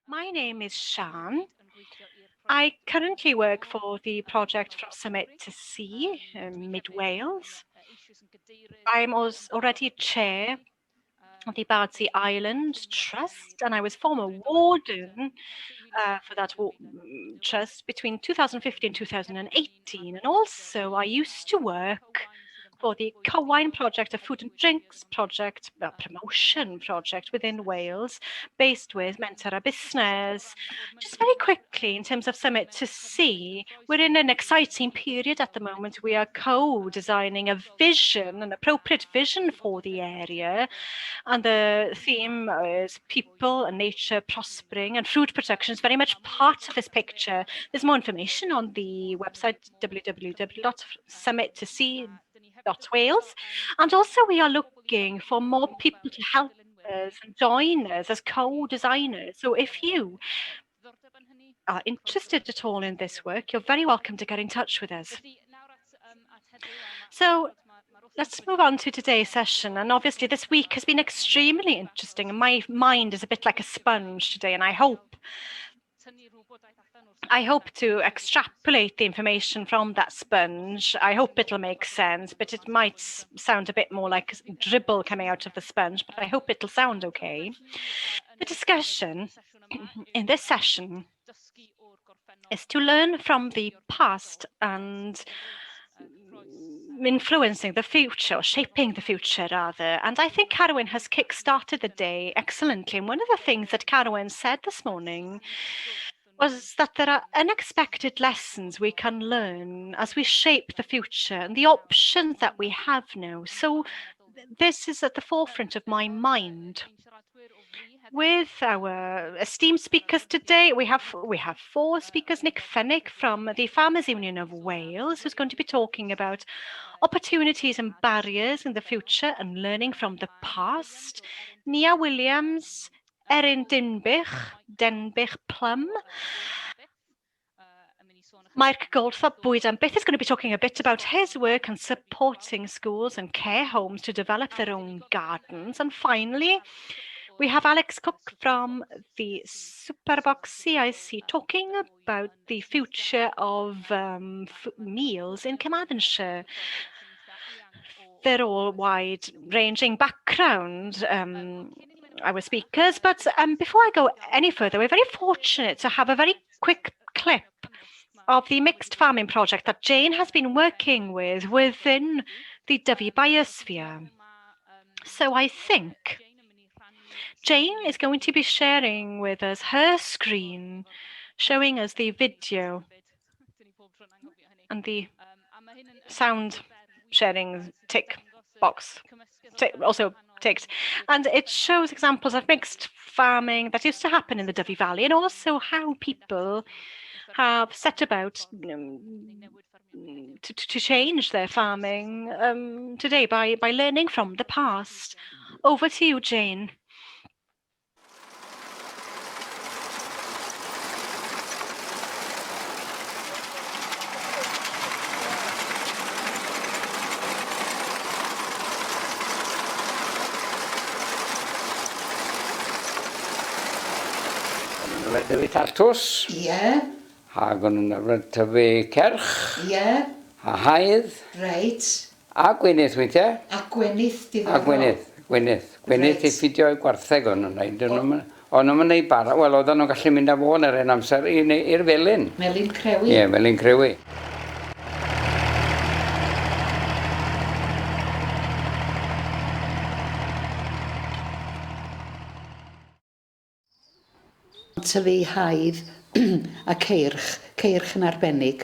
My name is Siân. I currently work for the project From Summit to Sea in Mid Wales. I'm already chair of the Bardsey Island Trust, and I was former warden for that trust between 2015 and 2018. And also I used to work for the Cywain project, a food and drinks project, a promotion project within Wales, based with Mentor a Busnes. Just very quickly, in terms of Summit to Sea, we're in an exciting period at the moment. We are co-designing a vision, an appropriate vision for the area, and the theme is people and nature prospering, and food production is very much part of this picture. There's more information on the website www.summittosea.wales, and also we are looking for more people to help us and join us as co-designers. So if you are interested at all in this work, you're very welcome to get in touch with us. So let's move on to today's session. And obviously this week has been extremely interesting, and my mind is a bit like a sponge today, and I hope to extrapolate the information from that sponge. I hope it'll make sense, but it might sound a bit more like dribble coming out of the sponge, but I hope it'll sound okay. The discussion in this session is to learn from the past and influencing the future, shaping the future rather. And I think Carwyn has kick-started the day excellently. And one of the things that Carwyn said this morning was that there are unexpected lessons we can learn as we shape the future and the options that we have now. So this is at the forefront of my mind. With our esteemed speakers today, we have 4 speakers. Nick Fenwick from the Farmers Union of Wales, who's going to be talking about opportunities and barriers in the future and learning from the past. Nia Williams, Eirin Denbigh, Plum. Mike Goldthorp, Bwyd and Beth is going to be talking a bit about his work and supporting schools and care homes to develop their own gardens. And finally, we have Alex Cook from the Superbox CIC talking about the future of meals in Carmarthenshire. They're all wide-ranging background, our speakers, but before I go any further, we're very fortunate to have a very quick clip of the mixed farming project that Jane has been working with within the Dyfi Biosphere. So I think Jane is going to be sharing with us her screen, showing us the video and the sound sharing tick box also ticked. And it shows examples of mixed farming that used to happen in the Dyfi Valley, and also how people have set about to change their farming today by learning from the past. Over to you, Jane. Dyfi tatws. Ie. Ac yn tyfu cerch. Ie. A haidd. Reit. A gwynydd weithiau. A gwenydd diddorol. A gwynydd. Gwynydd i ffidio i gwartheg o'n nhw'n neud. O'n nhw'n neud bara. Wel, oedden nhw'n gallu mynd â fo yn yr un amser i'r felyn. Melyn crewi. Ie, melyn crewi. Tyfu haidd a ceirch yn arbennig.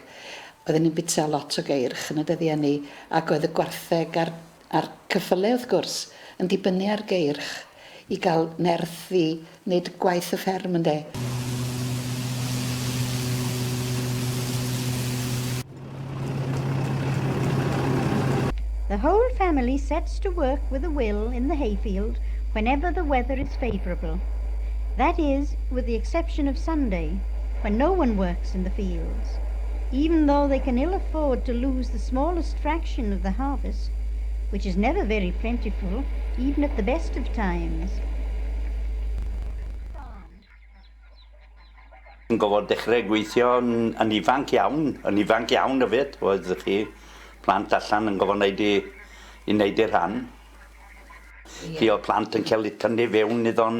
Oedden ni'n bita lot o geirch yn y dyddiau ni, ac oedd y gwartheg a'r cyffyle wrth gwrs yn dibynnu ar geirch i gael nerth i wneud gwaith y fferm ynde. The whole family sets to work with a will in the hayfield whenever the weather is favourable. That is, with the exception of Sunday, when no one works in the fields, even though they can ill afford to lose the smallest fraction of the harvest, which is never very plentiful, even at the best of times. Yn gofod dechrau gweithio yn ifanc iawn y fyd, oedd chi plant allan yn gofod wneud i wneud i'r rhan. Chi o plant yn cael eu tynnu fewn iddo'n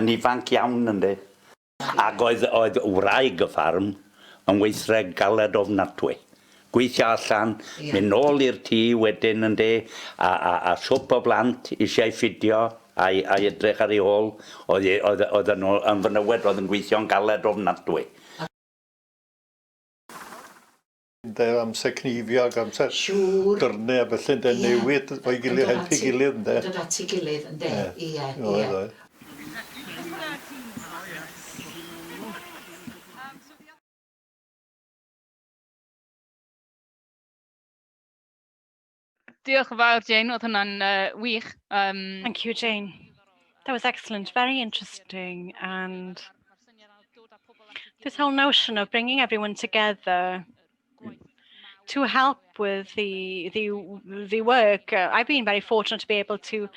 yn ifanc iawn yndi. Ac oedd wraig y ffarm yn weithred galed ofnadwy. Gweithio allan, mynd nôl i'r tŷ wedyn yndi, a swp o blant eisiau ffidio a'i edrych ar ei ôl, oedd yn fynywed oedd yn gweithio'n galed ofnadwy. Amser cnifio ac amser dyrnau a felly newid o'i gilydd, helpu gilydd ynddo. Dod at ei gilydd ynddo, ie. Diolch yn fawr, Jane. Oedd hwnna'n wych. Thank you, Jane. That was excellent, very interesting. And this whole notion of bringing everyone together to help with the work. I've been very fortunate to be able to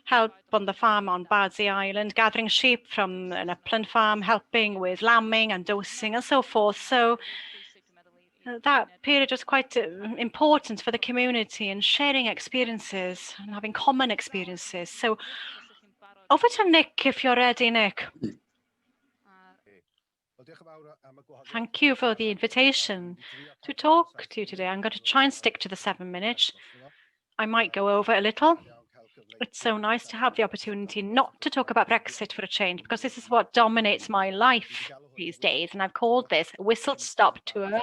help on the farm on Bardsey Island, gathering sheep from an upland farm, helping with lambing and dosing and so forth. So that period was quite important for the community and sharing experiences and having common experiences. So over to Nick, if you're ready, Nick. Thank you for the invitation to talk to you today. I'm going to try and stick to the 7 minutes. I might go over a little. It's so nice to have the opportunity not to talk about Brexit for a change, because this is what dominates my life these days. And I've called this whistle-stop tour,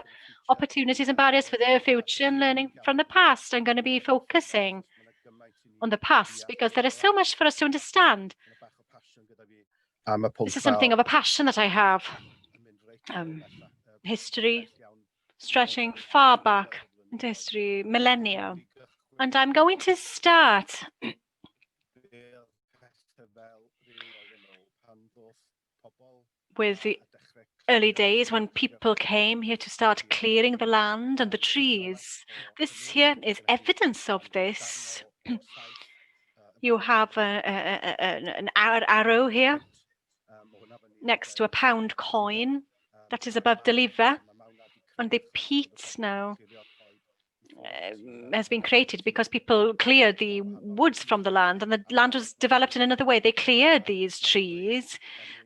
opportunities and barriers for their future and learning from the past. I'm going to be focusing on the past because there is so much for us to understand. This is something of a passion that I have. History stretching far back into history, millennia. And I'm going to start with the early days when people came here to start clearing the land and the trees. This here is evidence of this. You have an arrow here next to a pound coin that is above the liver, and the peat now has been created because people cleared the woods from the land, and the land was developed in another way. They cleared these trees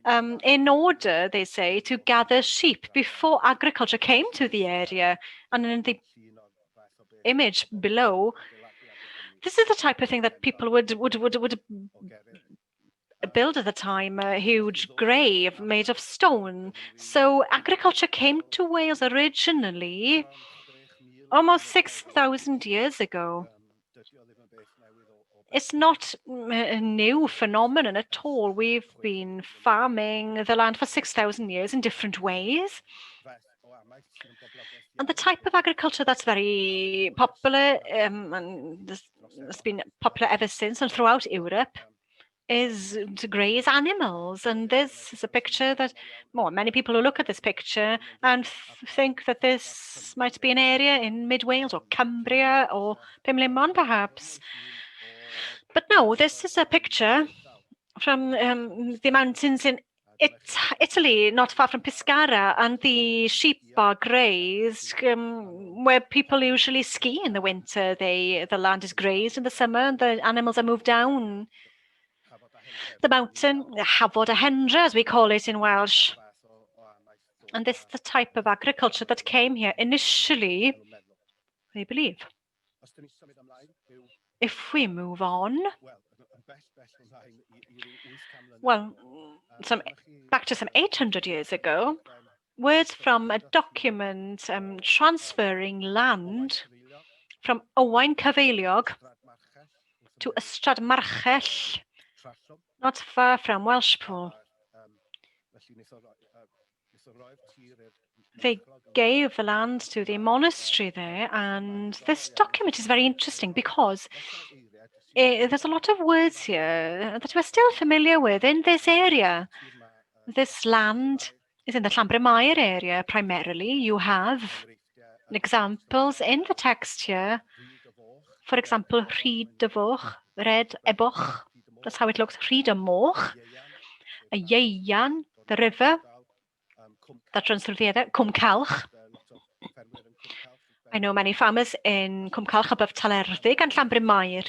in order, they say, to gather sheep before agriculture came to the area. And in the image below, this is the type of thing that people would build at the time, a huge grave made of stone. So agriculture came to Wales originally almost 6,000 years ago. It's not a new phenomenon at all. We've been farming the land for 6,000 years in different ways. And the type of agriculture that's very popular, and has been popular ever since and throughout Europe, is to graze animals. And this is a picture that, well, many people who look at this picture and think that this might be an area in mid-Wales or Cumbria or Pumlimon perhaps. But no, this is a picture from the mountains in Italy, not far from Pescara, and the sheep are grazed where people usually ski in the winter. The land is grazed in the summer and the animals are moved down the mountain, Hafod a Hendra, as we call it in Welsh. And this is the type of agriculture that came here initially, I believe. If we move on, well, back to some 800 years ago, words from a document transferring land from Owain Cyfeiliog to Ystrad Marchell, not far from Welshpool. They gave the land to the monastery there, and this document is very interesting because there's a lot of words here that we're still familiar with in this area. This land is in the Llanbrynmair area primarily. You have examples in the text here. For example, Rhyd y Foch, Red Eboch. That's how it looks, Rhyd y Moch. A Ieuan, the river. that runs through the area, Cwm Calch. I know many farmers in Cwm Calch above Talerdig and Llanbryn Mair.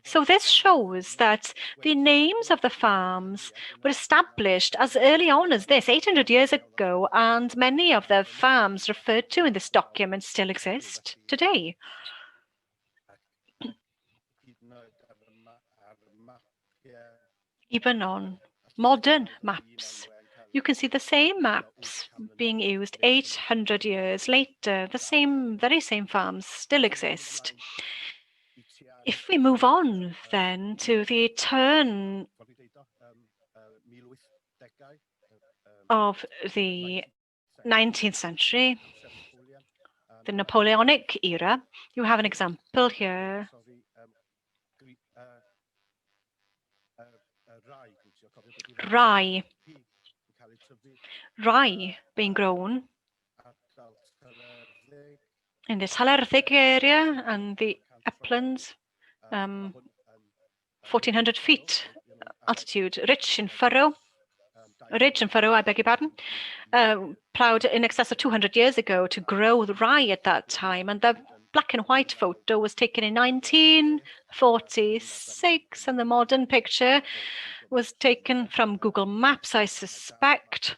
So this shows that the names of the farms were established as early on as this, 800 years ago, and many of the farms referred to in this document still exist today. Even on modern maps, you can see the same maps being used 800 years later. The very same farms still exist. If we move on then to the turn of the 19th century, the Napoleonic era, you have an example here. Rye being grown in the Talerdig area and the uplands, 1,400 feet altitude, ridge and furrow, I beg your pardon, ploughed in excess of 200 years ago to grow the rye at that time. And the black and white photo was taken in 1946, and the modern picture was taken from Google Maps, I suspect.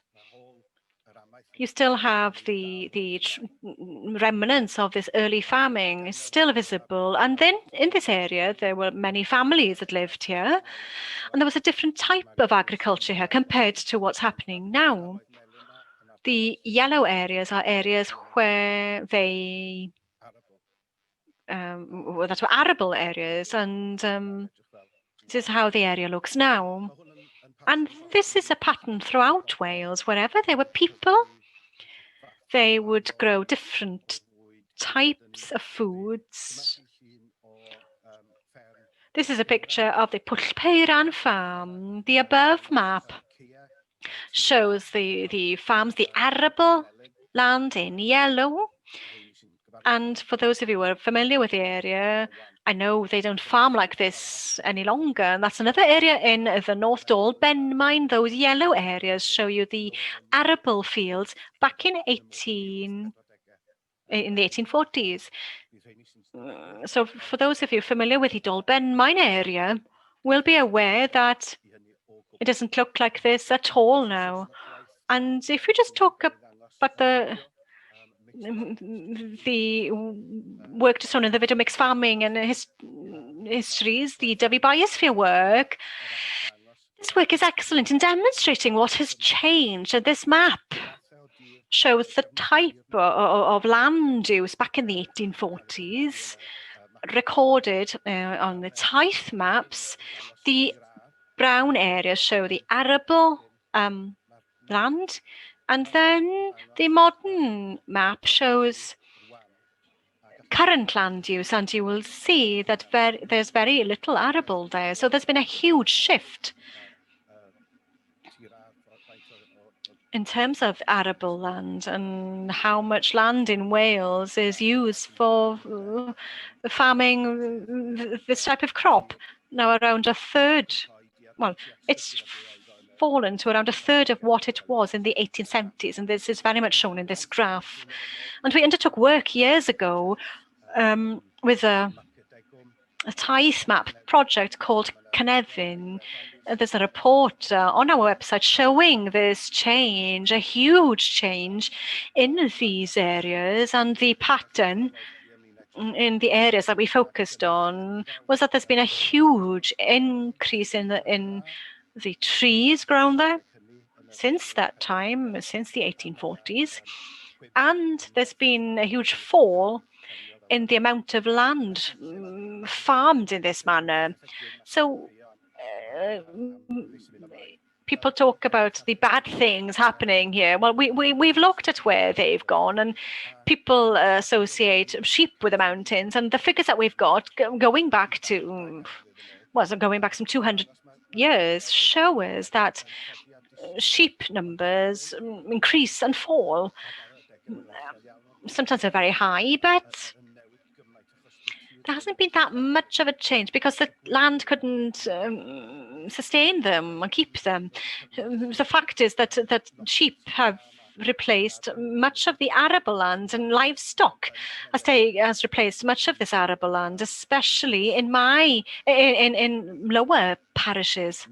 You still have the remnants of this early farming still visible. And then in this area, there were many families that lived here. And there was a different type of agriculture here compared to what's happening now. The yellow areas are areas where that were arable areas. And this is how the area looks now. And this is a pattern throughout Wales. Wherever there were people, they would grow different types of foods. This is a picture of the Pwll Peiran farm. The above map shows the farms, the arable land in yellow. And for those of you who are familiar with the area, I know they don't farm like this any longer. And that's another area in the North Dol, Benmaen. Those yellow areas show you the arable fields back in the 1840s. So for those of you familiar with the Dol Benmaen area, will be aware that it doesn't look like this at all now. And if we just talk about the work to shown in the video mixed farming and histories, the Dyfi Biosphere work. This work is excellent in demonstrating what has changed. And this map shows the type of land use back in the 1840s, recorded on the tithe maps. The brown areas show the arable land. And then the modern map shows current land use, and you will see that there's very little arable there. So there's been a huge shift in terms of arable land and how much land in Wales is used for farming this type of crop. Now around a third, well, it's fallen to around a third of what it was in the 1870s, and this is very much shown in this graph. And we undertook work years ago with a tithe map project called Cynefin. There's a report on our website showing this change, a huge change in these areas, and the pattern in the areas that we focused on was that there's been a huge increase in the trees grown there since that time, since the 1840s, and there's been a huge fall in the amount of land farmed in this manner. So people talk about the bad things happening here. Well, we've looked at where they've gone, and people associate sheep with the mountains, and the figures that we've got going back to, going back some 200 years show us that sheep numbers increase and fall. Sometimes they're very high, but there hasn't been that much of a change because the land couldn't sustain them and keep them. The fact is that sheep have replaced much of the arable land, and livestock has replaced much of this arable land, especially in lower parishes.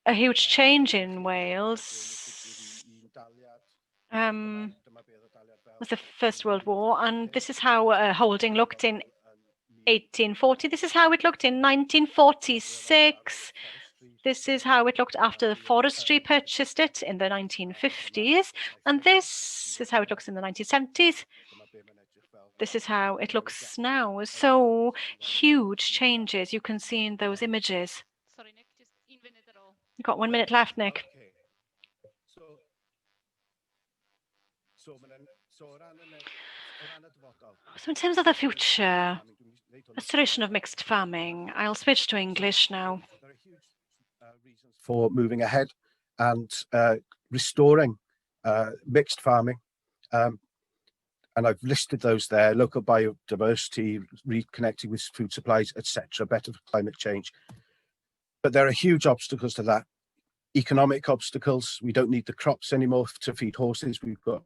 A huge change in Wales was the First World War, and this is how holding looked in 1840. This is how it looked in 1946. This is how it looked after the forestry purchased it in the 1950s. And this is how it looks in the 1970s. This is how it looks now. So huge changes you can see in those images. Sorry, Nick, just 1 minute at all. You've got 1 minute left, Nick. So in terms of the future, restoration of mixed farming, I'll switch to English now. For moving ahead and restoring mixed farming. And I've listed those there: local biodiversity, reconnecting with food supplies, etc., better for climate change. But there are huge obstacles to that. Economic obstacles. We don't need the crops anymore to feed horses. We've got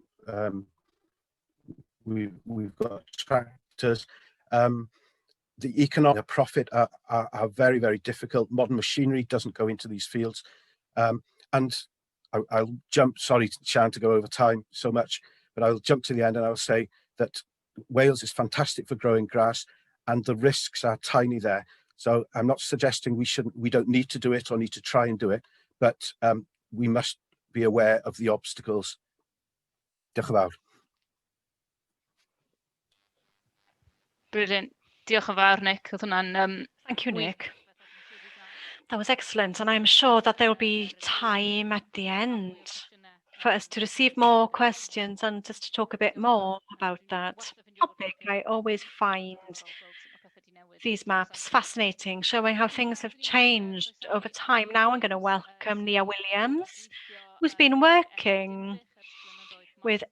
tractors. The economic profit are very, very difficult. Modern machinery doesn't go into these fields. And I'll jump, sorry, Siân, to go over time so much, but I'll jump to the end and I'll say that Wales is fantastic for growing grass and the risks are tiny there. So I'm not suggesting we don't need to do it or need to try and do it, but we must be aware of the obstacles. Diolch yn fawr. Brilliant. Diolch yn fawr, Nick. Oedd hwnna'n Thank you, Nick. That was excellent, and I'm sure that there will be time at the end for us to receive more questions and just to talk a bit more about that topic. I always find these maps fascinating, showing how things have changed over time. Now I'm going to welcome Nia Williams, who's been working with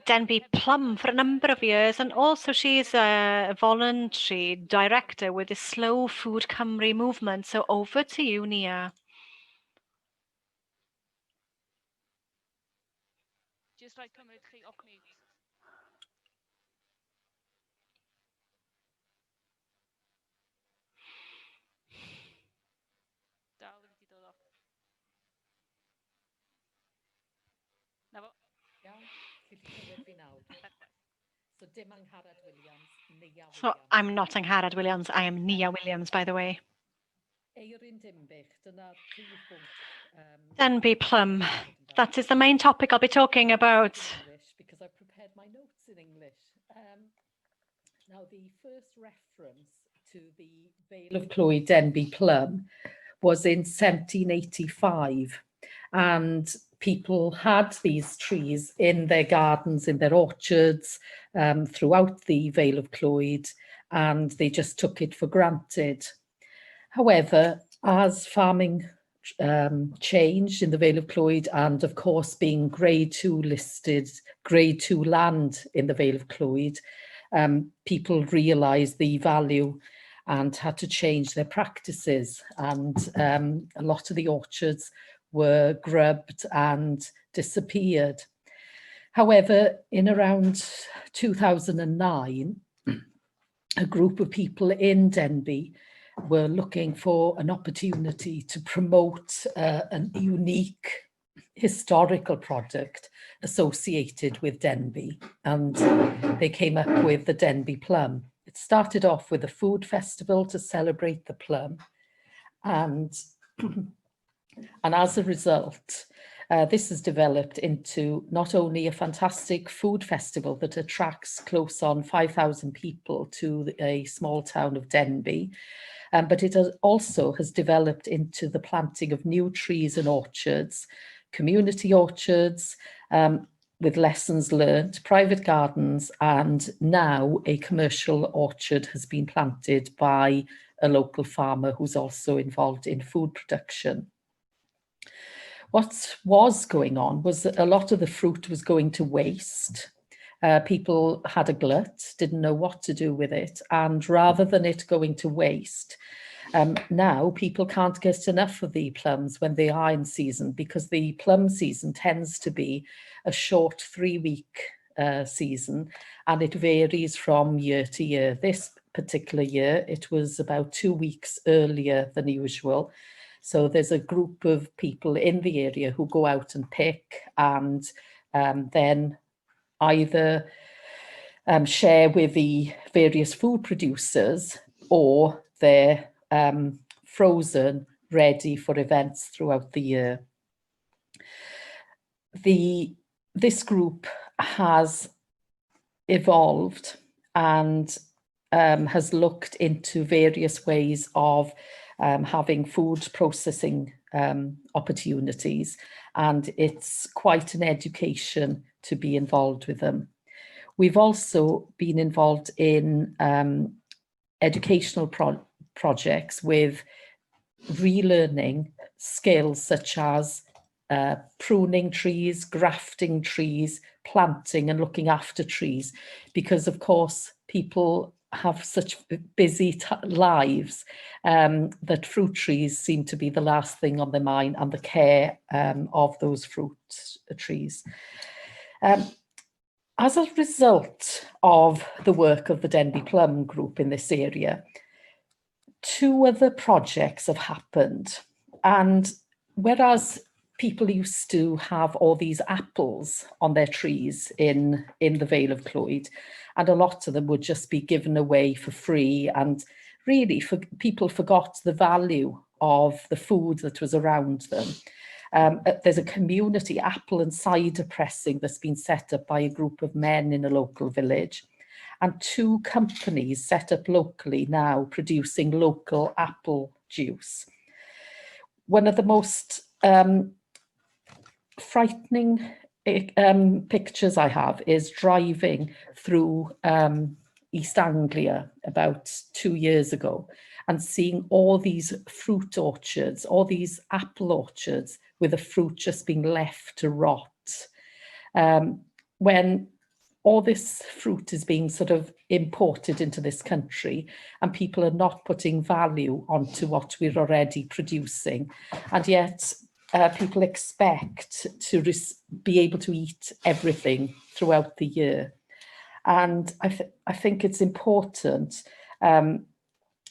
Denbigh Plum for a number of years, and also she's a voluntary director with the Slow Food Cymru movement. So over to you, Nia. Just rhaid cymryd chi off mute. Dal ddim wedi dod off. Na fo. So I'm not Angharad Williams, I am Nia Williams, by the way. Eirin Dinbych, dyna'r prif bwnc. Denbigh Plum, that is the main topic I'll be talking about. Because I prepared my notes in English. Now, the first reference to the Vale of Clwyd Denbigh Plum was in 1785, and people had these trees in their gardens, in their orchards, throughout the Vale of Clwyd, and they just took it for granted. However, as farming changed in the Vale of Clwyd, and of course being Grade 2 listed, Grade 2 land in the Vale of Clwyd, people realised the value and had to change their practices, and a lot of the orchards were grubbed and disappeared. However, in around 2009, a group of people in Denbigh were looking for an opportunity to promote a unique historical product associated with Denbigh, and they came up with the Denbigh Plum. It started off with a food festival to celebrate the plum, and as a result, this has developed into not only a fantastic food festival that attracts close on 5,000 people to a small town of Denbigh, but it also has developed into the planting of new trees and orchards, community orchards, with lessons learnt, private gardens, and now a commercial orchard has been planted by a local farmer who's also involved in food production. What was going on was that a lot of the fruit was going to waste. People had a glut, didn't know what to do with it, and rather than it going to waste, Now people can't get enough of the plums when they are in season, because the plum season tends to be a short 3-week season, and it varies from year to year. This particular year, it was about 2 weeks earlier than usual. So there's a group of people in the area who go out and pick, and then either share with the various food producers, or they're frozen, ready for events throughout the year. This group has evolved and has looked into various ways of having food processing opportunities, and it's quite an education to be involved with them. We've also been involved in educational projects with relearning skills such as pruning trees, grafting trees, planting and looking after trees, because of course people have such busy lives that fruit trees seem to be the last thing on their mind, and the care of those fruit trees. As a result of the work of the Denbigh Plum group in this area, 2 other projects have happened, and whereas people used to have all these apples on their trees in the Vale of Clwyd, and a lot of them would just be given away for free, and really people forgot the value of the food that was around them. There's a community apple and cider pressing that's been set up by a group of men in a local village, and 2 companies set up locally now producing local apple juice. One of the most frightening pictures I have is driving through East Anglia about 2 years ago and seeing all these fruit orchards, all these apple orchards with the fruit just being left to rot. When all this fruit is being sort of imported into this country and people are not putting value onto what we're already producing, and yet people expect to be able to eat everything throughout the year. And I think it's important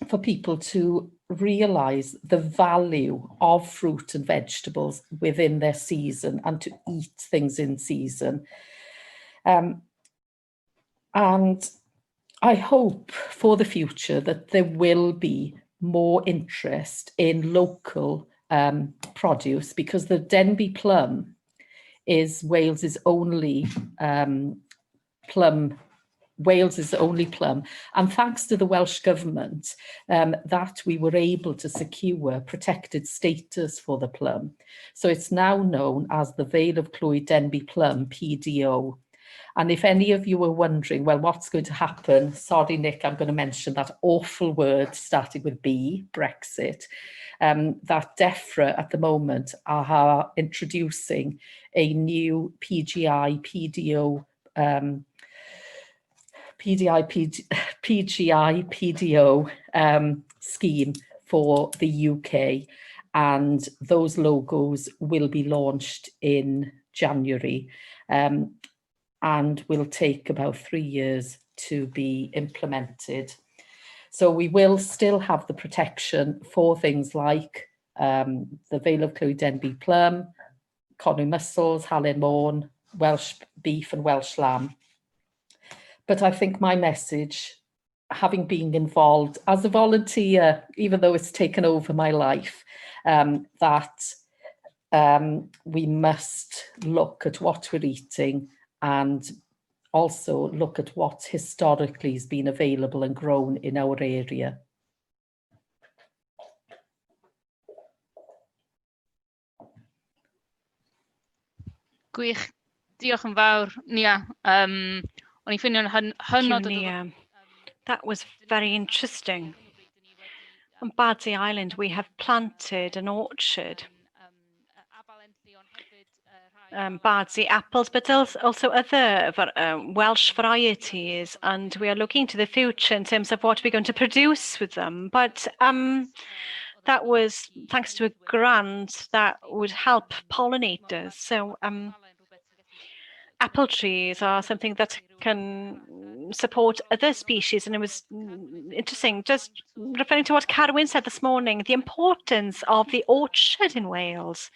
for people to realise the value of fruit and vegetables within their season, and to eat things in season. And I hope for the future that there will be more interest in local produce, because the Denbigh plum is Wales's only plum. And thanks to the Welsh Government, that we were able to secure protected status for the plum. So it's now known as the Vale of Clwyd Denbigh Plum, PDO. And if any of you are wondering, well, what's going to happen? Sorry, Nick, I'm going to mention that awful word starting with B, Brexit. That DEFRA at the moment are introducing a new PGI, PDO scheme for the UK, and those logos will be launched in January and will take about 3 years to be implemented. So we will still have the protection for things like the Vale of Clwyd Denbigh plum, Conwy mussels, Halen Môn, Welsh beef and Welsh lamb. But I think my message, having been involved as a volunteer, even though it's taken over my life, that we must look at what we're eating and also look at what historically has been available and grown in our area. Gwych, diolch yn fawr, Nia. O'n i'n ffeinio'n hynod o... That was very interesting. On Badsie Island, we have planted an orchard Bardsey apples, but also other Welsh varieties, and we are looking to the future in terms of what we're going to produce with them. But that was thanks to a grant that would help pollinators. So apple trees are something that can support other species, and it was interesting, just referring to what Carwyn said this morning, the importance of the orchard in Wales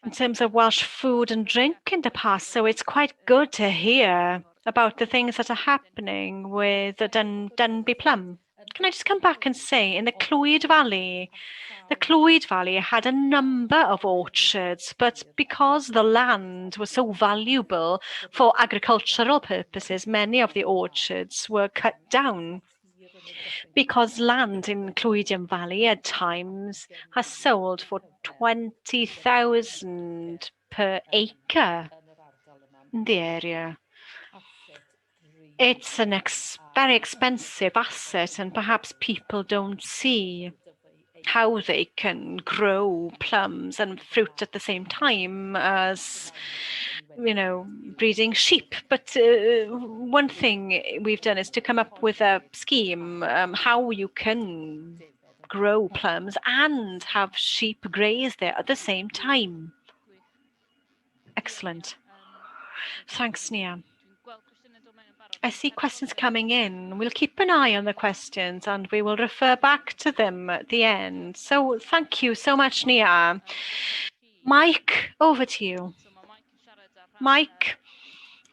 in terms of Welsh food and drink in the past. So it's quite good to hear about the things that are happening with the Denbigh plum. Can I just come back and say, in the Clwyd Valley had a number of orchards, but because the land was so valuable for agricultural purposes, many of the orchards were cut down. Because land in Clwyd Valley at times has sold for 20,000 per acre in the area. It's a very expensive asset, and perhaps people don't see how they can grow plums and fruit at the same time as, breeding sheep. But one thing we've done is to come up with a scheme how you can grow plums and have sheep graze there at the same time. Excellent. Thanks, Nia. I see questions coming in. We'll keep an eye on the questions and we will refer back to them at the end. So thank you so much, Nia. Mike, over to you. Mike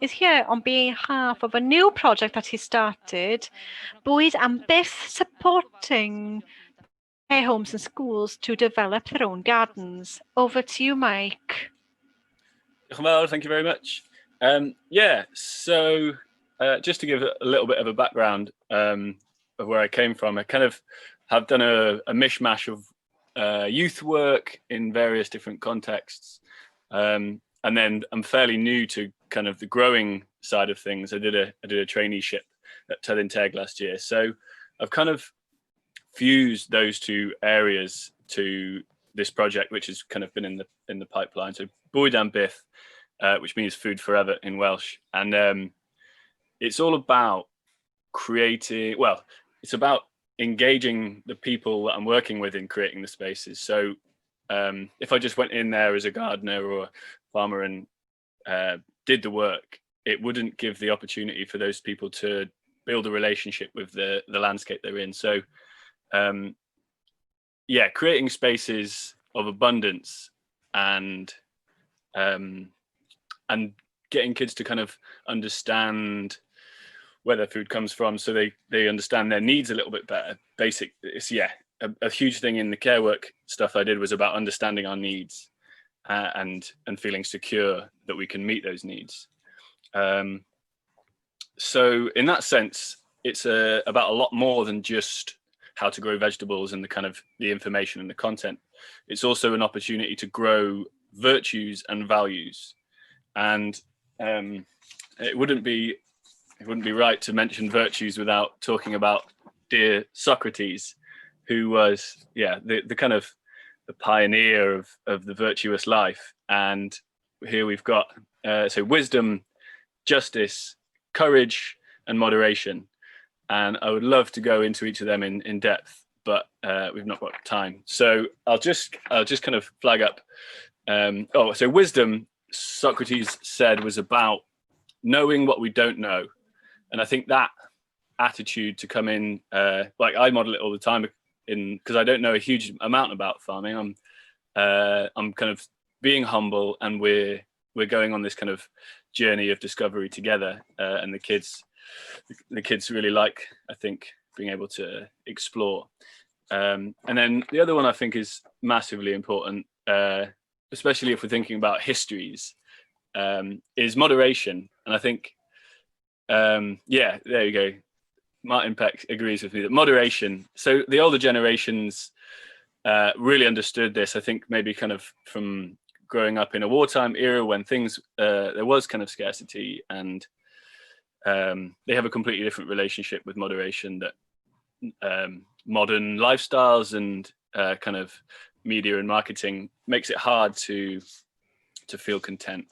is here on behalf of a new project that he started, Bwyd and Beth, supporting care homes and schools to develop their own gardens. Over to you, Mike. Thank you very much. Just to give a little bit of a background of where I came from, I kind of have done a mishmash of youth work in various different contexts. And then I'm fairly new to kind of the growing side of things. I did a traineeship at Tyddyn Teg last year. So I've kind of fused those two areas to this project, which has kind of been in the pipeline. So Bwyd and Byth, which means food forever in Welsh. And it's all about it's about engaging the people that I'm working with in creating the spaces. So if I just went in there as a gardener or a farmer and did the work, it wouldn't give the opportunity for those people to build a relationship with the landscape they're in. So creating spaces of abundance and getting kids to kind of understand where their food comes from, so they understand their needs a little bit better. A huge thing in the care work stuff I did was about understanding our needs and feeling secure that we can meet those needs. So in that sense, it's about a lot more than just how to grow vegetables and the information and the content. It's also an opportunity to grow virtues and values. And it wouldn't be right to mention virtues without talking about dear Socrates, who was the kind of the pioneer of the virtuous life. And here we've got so wisdom, justice, courage, and moderation. And I would love to go into each of them in depth, but we've not got time. So I'll just kind of flag up. So wisdom, Socrates said, was about knowing what we don't know. And I think that attitude to come in, like I model it all the time because I don't know a huge amount about farming. I'm kind of being humble, and we're going on this kind of journey of discovery together. And the kids really like, I think, being able to explore. And then the other one I think is massively important, especially if we're thinking about histories, is moderation. And I think, there you go. Martin Peck agrees with me that moderation. So the older generations really understood this. I think maybe kind of from growing up in a wartime era when there was kind of scarcity, and they have a completely different relationship with moderation that modern lifestyles and kind of media and marketing makes it hard to to feel content.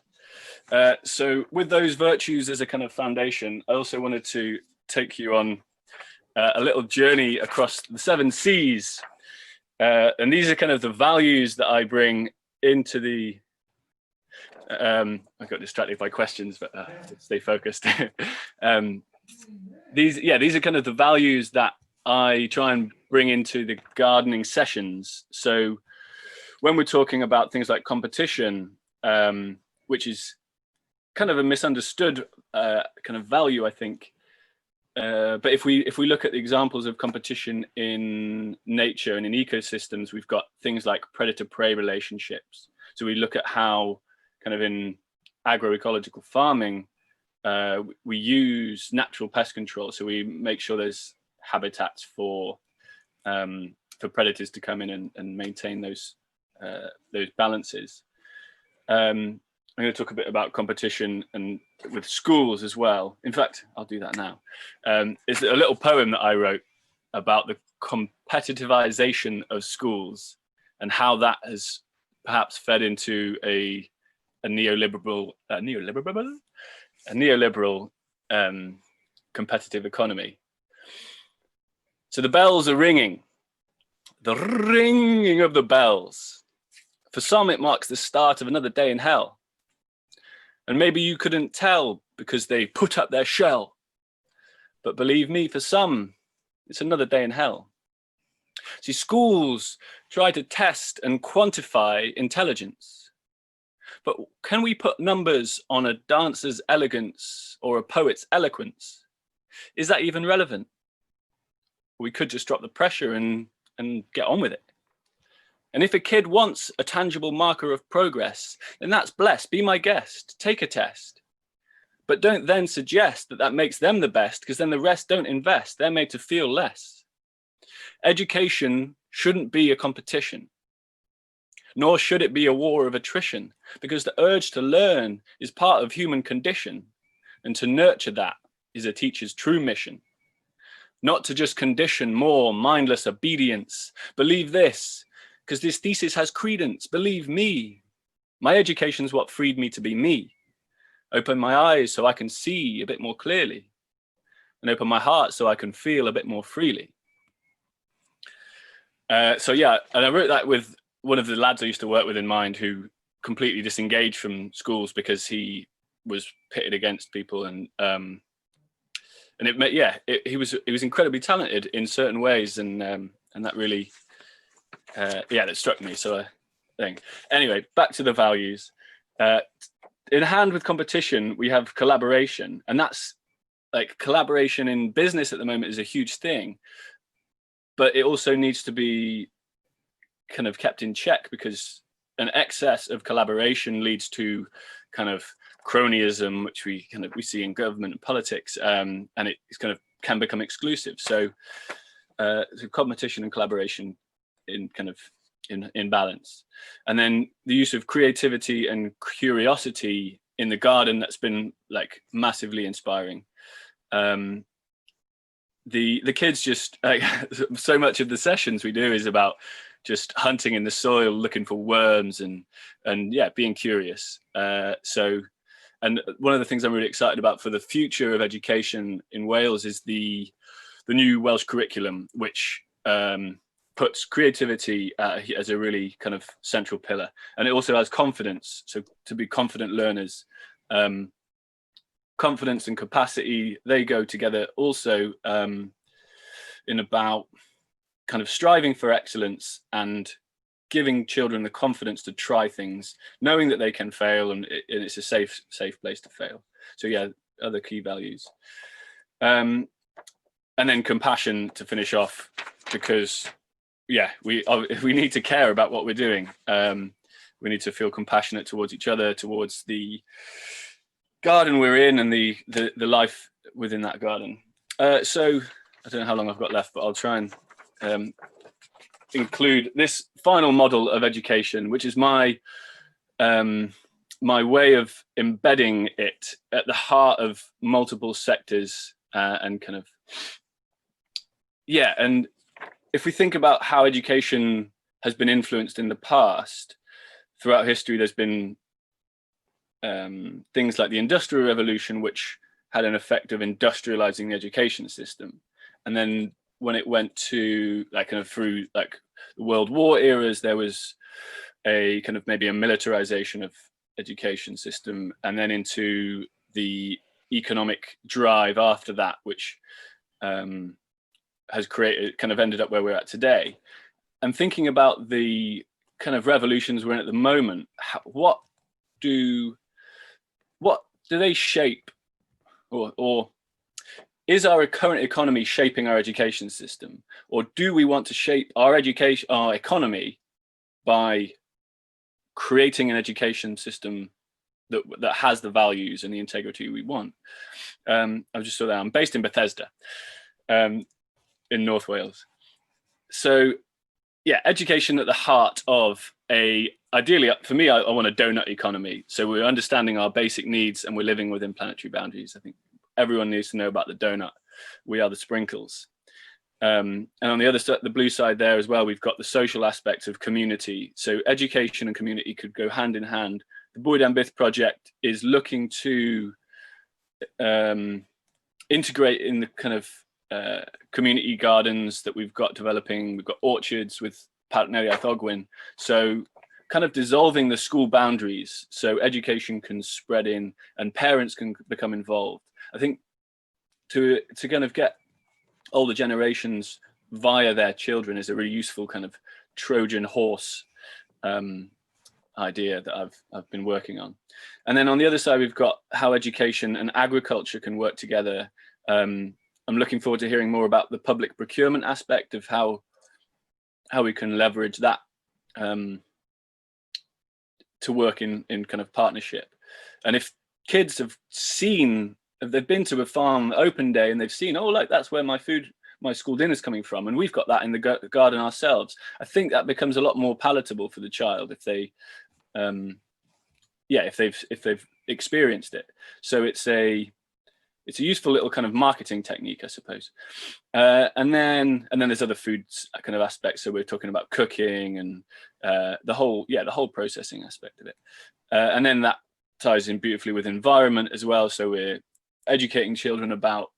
So with those virtues as a kind of foundation, I also wanted to take you on a little journey across the 7 C's. And these are kind of the values that I bring into the, I got distracted by questions, but stay focused. These are kind of the values that I try and bring into the gardening sessions. So when we're talking about things like competition, which is kind of a misunderstood kind of value, I think. But if we look at the examples of competition in nature and in ecosystems, we've got things like predator-prey relationships. So we look at how kind of in agroecological farming, we use natural pest control. So we make sure there's habitats for predators to come in and maintain those balances. I'm going to talk a bit about competition and with schools as well. In fact, I'll do that now. It's a little poem that I wrote about the competitivization of schools and how that has perhaps fed into a neoliberal competitive economy. So the bells are ringing, the ringing of the bells. For some, it marks the start of another day in hell. And maybe you couldn't tell because they put up their shell. But believe me, for some, it's another day in hell. See, schools try to test and quantify intelligence. But can we put numbers on a dancer's elegance or a poet's eloquence? Is that even relevant? We could just drop the pressure and get on with it. And if a kid wants a tangible marker of progress, then that's blessed. Be my guest, take a test. But don't then suggest that that makes them the best, because then the rest don't invest. They're made to feel less. Education shouldn't be a competition, nor should it be a war of attrition, because the urge to learn is part of human condition, and to nurture that is a teacher's true mission. Not to just condition more mindless obedience. Believe this, because this thesis has credence, believe me. My education's what freed me to be me. Open my eyes so I can see a bit more clearly, and open my heart so I can feel a bit more freely. So yeah, and I wrote that with one of the lads I used to work with in mind, who completely disengaged from schools because he was pitted against people, and he was incredibly talented in certain ways, and that really that struck me. So I think anyway, back to the values. In hand with competition, we have collaboration, and that's like collaboration in business at the moment is a huge thing, but it also needs to be kind of kept in check, because an excess of collaboration leads to kind of cronyism, which we see in government and politics, and it's kind of can become exclusive. So competition and collaboration in balance. And then the use of creativity and curiosity in the garden, that's been like massively inspiring. The kids just so much of the sessions we do is about just hunting in the soil, looking for worms, and being curious. And one of the things I'm really excited about for the future of education in Wales is the new Welsh curriculum, which puts creativity as a really kind of central pillar, and it also has confidence. So to be confident learners, confidence and capacity, they go together also, in about kind of striving for excellence and giving children the confidence to try things, knowing that they can fail, and it's a safe place to fail. So yeah, other key values. And then compassion to finish off, because yeah, we need to care about what we're doing. We need to feel compassionate towards each other, towards the garden we're in, and the life within that garden. So I don't know how long I've got left, but I'll try and include this final model of education, which is my way of embedding it at the heart of multiple sectors, and kind of and if we think about how education has been influenced in the past, throughout history, there's been things like the Industrial Revolution, which had an effect of industrializing the education system. And then when it went to like kind of through like the World War eras, there was a kind of maybe a militarization of education system, and then into the economic drive after that, which has created, kind of ended up where we're at today. And thinking about the kind of revolutions we're in at the moment, what do they shape, or is our current economy shaping our education system, or do we want to shape our economy by creating an education system that has the values and the integrity we want? I just saw that I'm based in Bethesda, in North Wales. So yeah, education at the heart of ideally for me, I want a donut economy. So we're understanding our basic needs and we're living within planetary boundaries. I think everyone needs to know about the donut. We are the sprinkles. And on the other side, the blue side there as well, we've got the social aspects of community. So education and community could go hand in hand. The Bwyd and Byth project is looking to integrate in the kind of community gardens that we've got developing. We've got orchards with Partneriaeth Ogwyn. So kind of dissolving the school boundaries so education can spread in and parents can become involved. I think to kind of get older generations via their children is a really useful kind of Trojan horse idea that I've been working on. And then on the other side, we've got how education and agriculture can work together. I'm looking forward to hearing more about the public procurement aspect of how we can leverage that to work in kind of partnership. And if kids have seen, if they've been to a farm open day and they've seen, oh, like that's where my school dinner's coming from, and we've got that in the garden ourselves, I think that becomes a lot more palatable for the child if they, if they've experienced it. So it's a useful little kind of marketing technique, I suppose. And then there's other foods kind of aspects. So we're talking about cooking and the whole processing aspect of it. And then that ties in beautifully with environment as well. So we're educating children about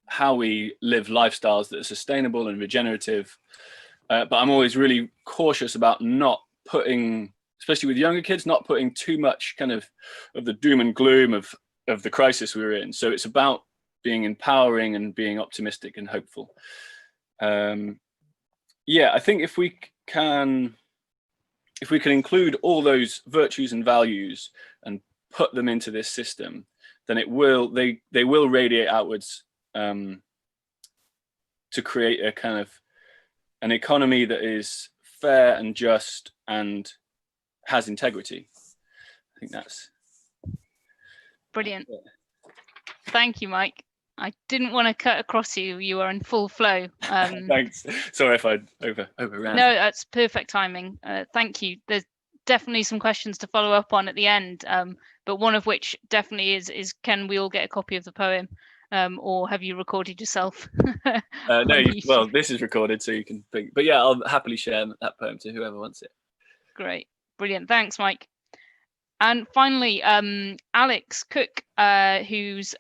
how we live lifestyles that are sustainable and regenerative. But I'm always really cautious about not putting, especially with younger kids, not putting too much kind of the doom and gloom of the crisis we were in. So it's about being empowering and being optimistic and hopeful. I think if we can include all those virtues and values and put them into this system, then they will radiate outwards to create a kind of an economy that is fair and just and has integrity. I think that's brilliant. Thank you, Mike. I didn't want to cut across you. You are in full flow. Thanks. Sorry if I overran. No, that's perfect timing. Thank you. There's definitely some questions to follow up on at the end, but one of which definitely is can we all get a copy of the poem, or have you recorded yourself? No, well, this is recorded, so you can think. But yeah, I'll happily share that poem to whoever wants it. Great, brilliant. Thanks, Mike. And finally, Alex Cook, who's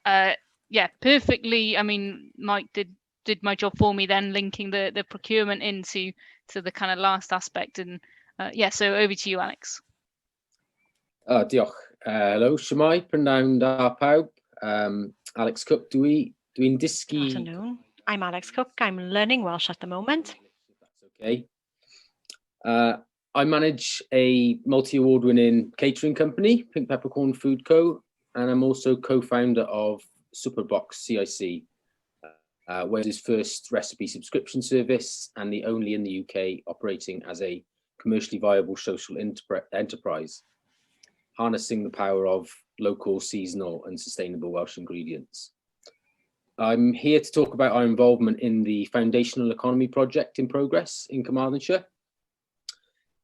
perfectly. I mean, Mike did my job for me then, linking the procurement into the kind of last aspect. And so over to you, Alex. Diolch. Hello, shwmae, prynawn da pawb. Alex Cook, dwi'n dysgu. Afternoon. I'm Alex Cook. I'm learning Welsh at the moment. Okay. I manage a multi-award-winning catering company, Pink Peppercorn Food Co., and I'm also co-founder of Superbox CIC, Wales' first recipe subscription service and the only in the UK operating as a commercially viable social enterprise, harnessing the power of local, seasonal and sustainable Welsh ingredients. I'm here to talk about our involvement in the Foundational Economy project in progress in Carmarthenshire,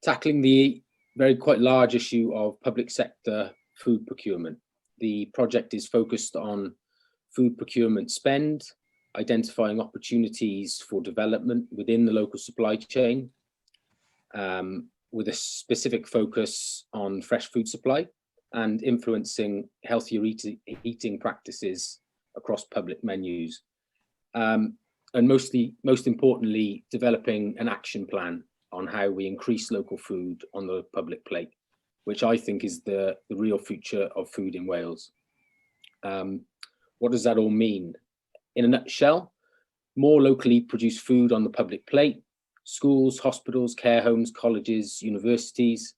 tackling the quite large issue of public sector food procurement. The project is focused on food procurement spend, identifying opportunities for development within the local supply chain, with a specific focus on fresh food supply, and influencing healthier eating practices across public menus. And most importantly, developing an action plan on how we increase local food on the public plate, which I think is the real future of food in Wales. What does that all mean? In a nutshell, more locally produced food on the public plate, schools, hospitals, care homes, colleges, universities,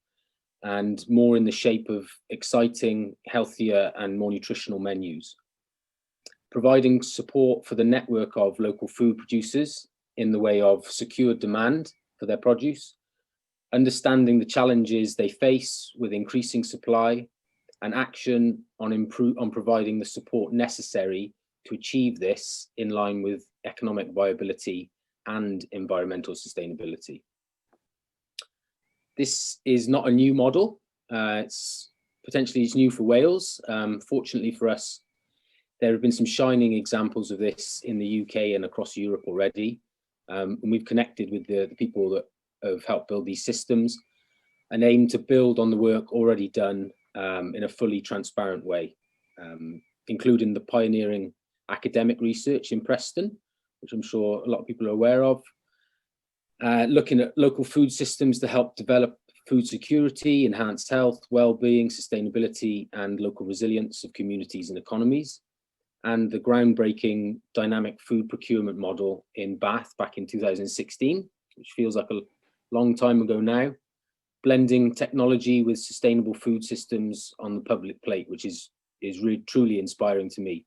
and more in the shape of exciting, healthier and more nutritional menus. Providing support for the network of local food producers in the way of secured demand for their produce, understanding the challenges they face with increasing supply, and action on providing the support necessary to achieve this in line with economic viability and environmental sustainability. This is not a new model. It's new for Wales. Fortunately for us, there have been some shining examples of this in the UK and across Europe already. And we've connected with the people that have helped build these systems and aim to build on the work already done in a fully transparent way, including the pioneering academic research in Preston, which I'm sure a lot of people are aware of, looking at local food systems to help develop food security, enhance health, well-being, sustainability, and local resilience of communities and economies, and the groundbreaking dynamic food procurement model in Bath back in 2016, which feels like a long time ago now, blending technology with sustainable food systems on the public plate, which is really truly inspiring to me.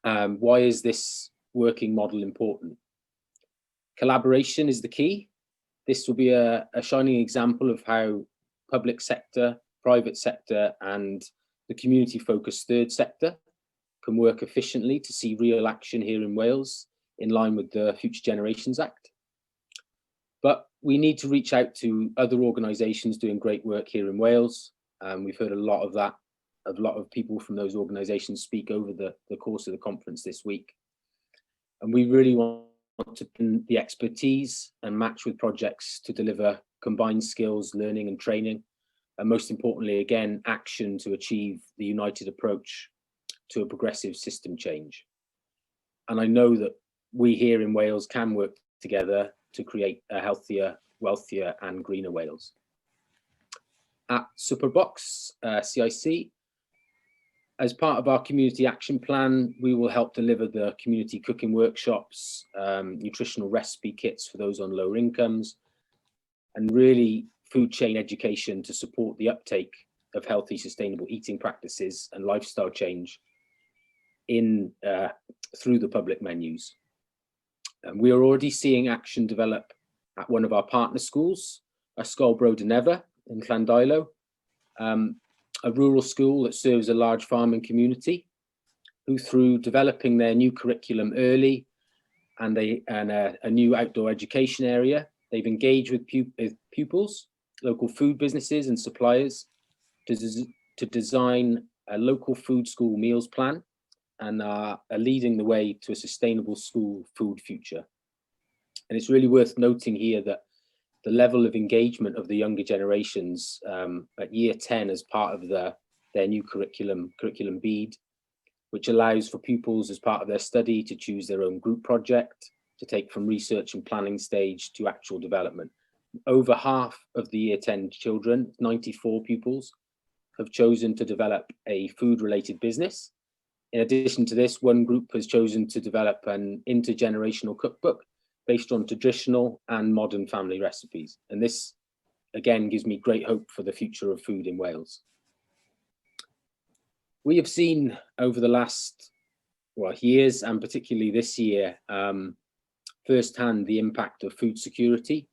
Why is this working model important? Collaboration is the key. This will be a shining example of how public sector, private sector, and the community-focused third sector can work efficiently to see real action here in Wales in line with the Future Generations Act. But we need to reach out to other organisations doing great work here in Wales. We've heard a lot of that, a lot of people from those organisations speak over the course of the conference this week. And we really want to bring the expertise and match with projects to deliver combined skills, learning and training, and most importantly, again, action to achieve the united approach to a progressive system change. And I know that we here in Wales can work together to create a healthier, wealthier and greener Wales. At Superbox CIC, as part of our community action plan, we will help deliver the community cooking workshops, nutritional recipe kits for those on lower incomes, and really food chain education to support the uptake of healthy, sustainable eating practices and lifestyle change through the public menus. We are already seeing action develop at one of our partner schools, Ysgol Bro Dynefer in Llandilo, a rural school that serves a large farming community, who through developing their new curriculum early and a new outdoor education area, they've engaged with pupils, local food businesses and suppliers to design a local food school meals plan, and are leading the way to a sustainable school food future. And it's really worth noting here that the level of engagement of the younger generations at year 10 as part of their new curriculum BEAD, which allows for pupils as part of their study to choose their own group project, to take from research and planning stage to actual development. Over half of the year 10 children, 94 pupils, have chosen to develop a food-related business. In addition to this, one group has chosen to develop an intergenerational cookbook based on traditional and modern family recipes. And this, again, gives me great hope for the future of food in Wales. We have seen over the last years, and particularly this year, firsthand the impact of food security,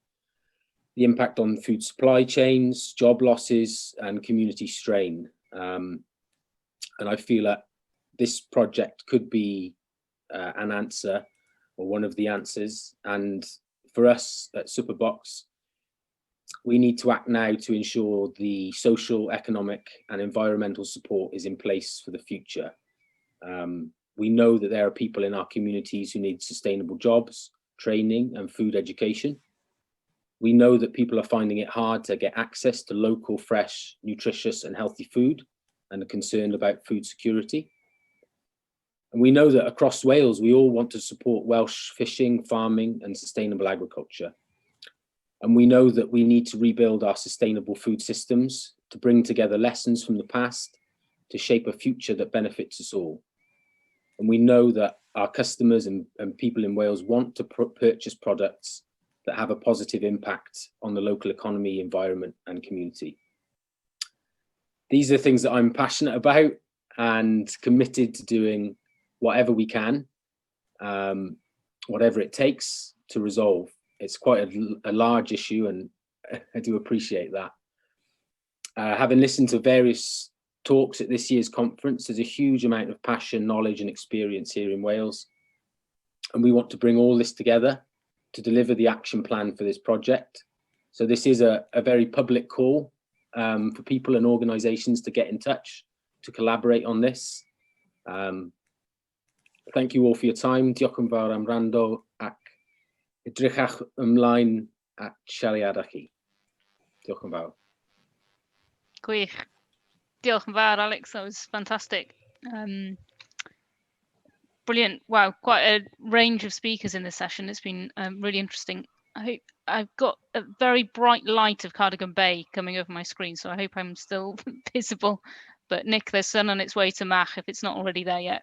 the impact on food supply chains, job losses, and community strain. And I feel that this project could be an answer, or one of the answers. And for us at Superbox, we need to act now to ensure the social, economic and environmental support is in place for the future. We know that there are people in our communities who need sustainable jobs, training and food education. We know that people are finding it hard to get access to local, fresh, nutritious and healthy food, and are concerned about food security. And we know that across Wales, we all want to support Welsh fishing, farming and sustainable agriculture. And we know that we need to rebuild our sustainable food systems to bring together lessons from the past to shape a future that benefits us all. And we know that our customers and people in Wales want to purchase products that have a positive impact on the local economy, environment and community. These are things that I'm passionate about and committed to doing whatever we can, whatever it takes to resolve. It's quite a large issue, and I do appreciate that. Having listened to various talks at this year's conference, there's a huge amount of passion, knowledge and experience here in Wales. And we want to bring all this together to deliver the action plan for this project. So this is a very public call for people and organisations to get in touch, to collaborate on this. Thank you all for your time. Diolch yn fawr am wrando ac edrychach ymlaen at siarad â chi. Diolch yn fawr. Gwych. Diolch yn fawr, Alex. That was fantastic. Brilliant. Wow, quite a range of speakers in this session. It's been really interesting. I hope I've got a very bright light of Cardigan Bay coming over my screen, so I hope I'm still visible. But Nick, there's sun on its way to Mach if it's not already there yet.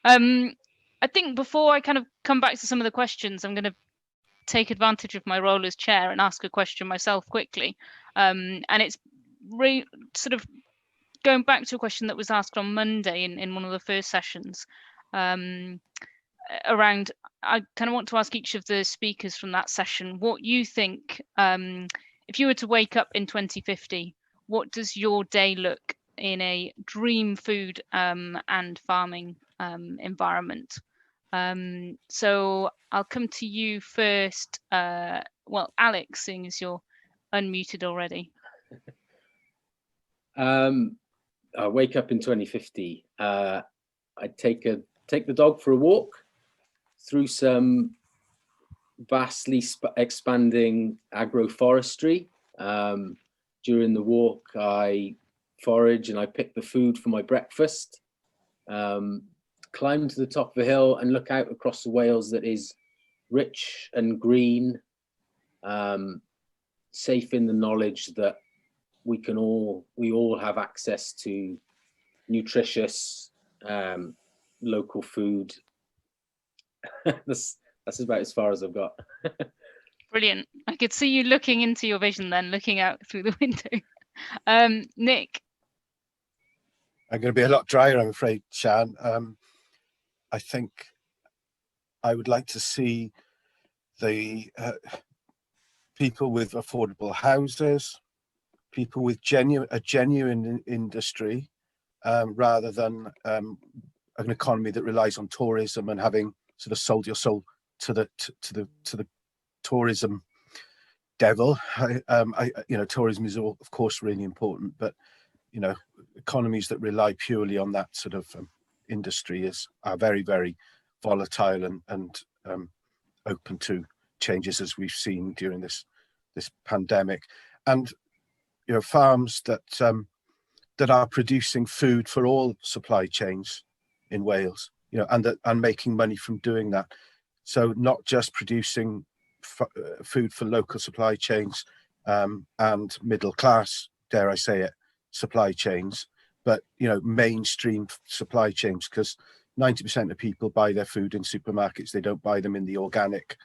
I think before I kind of come back to some of the questions, I'm going to take advantage of my role as chair and ask a question myself quickly. And it's sort of going back to a question that was asked on Monday in one of the first sessions around, I kind of want to ask each of the speakers from that session what you think, if you were to wake up in 2050, what does your day look in a dream food and farming environment? So I'll come to you first. Well, Alex, seeing as you're unmuted already. I wake up in 2050. I'd take the dog for a walk through some vastly expanding agroforestry. During the walk, I forage and I pick the food for my breakfast. Climb to the top of a hill and look out across the Wales that is rich and green, safe in the knowledge that we all have access to nutritious local food. That's about as far as I've got. Brilliant. I could see you looking into your vision then, looking out through the window. Nick. I'm going to be a lot drier, I'm afraid, Siân. I think I would like to see the people with affordable houses, people with a genuine industry, rather than an economy that relies on tourism and having sort of sold your soul to the tourism devil. You know, tourism is of course really important, but you know, economies that rely purely on that sort of industry are very, very volatile and open to changes, as we've seen during this pandemic. And you know, farms that are producing food for all supply chains in Wales, you know, and making money from doing that. So not just producing food for local supply chains and middle class, dare I say it, supply chains, but you know, mainstream supply chains, because 90% of people buy their food in supermarkets. They don't buy them in the organic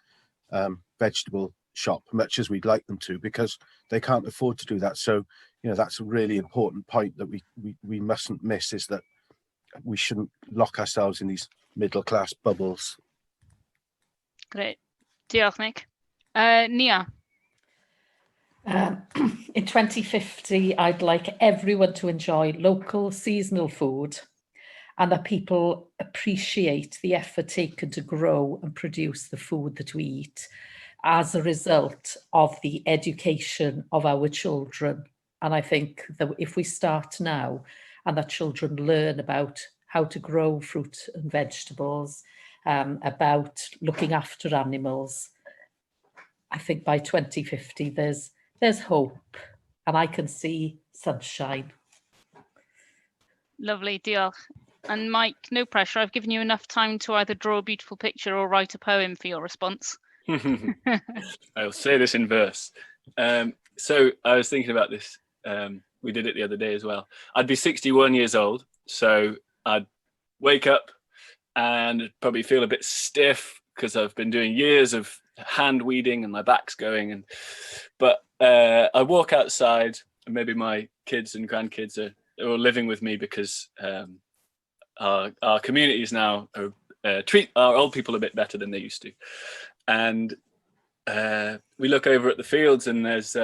vegetable shop, much as we'd like them to, because they can't afford to do that. So you know, that's a really important point that we mustn't miss, is that we shouldn't lock ourselves in these middle class bubbles. Great. Diolch, Nick. Nia. In 2050, I'd like everyone to enjoy local seasonal food, and that people appreciate the effort taken to grow and produce the food that we eat as a result of the education of our children. And I think that if we start now and that children learn about how to grow fruit and vegetables, about looking after animals, I think by 2050 there's hope, and I can see sunshine. Lovely, diolch. And Mike, no pressure. I've given you enough time to either draw a beautiful picture or write a poem for your response. I'll say this in verse. So I was thinking about this. We did it the other day as well. I'd be 61 years old, so I'd wake up and probably feel a bit stiff because I've been doing years of hand weeding and my back's going. But I walk outside, and maybe my kids and grandkids are all living with me because our communities now treat our old people a bit better than they used to. And we look over at the fields, and there's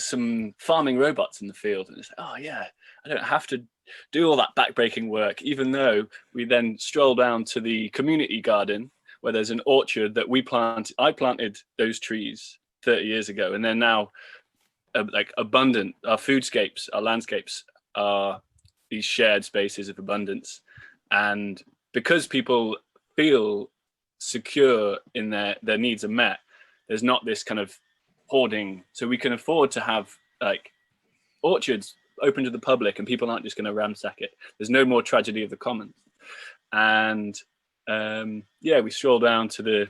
some farming robots in the field, and it's like, oh yeah, I don't have to do all that backbreaking work, even though we then stroll down to the community garden where there's an orchard that I planted those trees 30 years ago, and they're now like abundant. Our foodscapes, our landscapes are these shared spaces of abundance. And because people feel secure in their needs are met, there's not this kind of hoarding. So we can afford to have like orchards open to the public, and people aren't just going to ransack it. There's no more tragedy of the commons. And yeah, we stroll down to the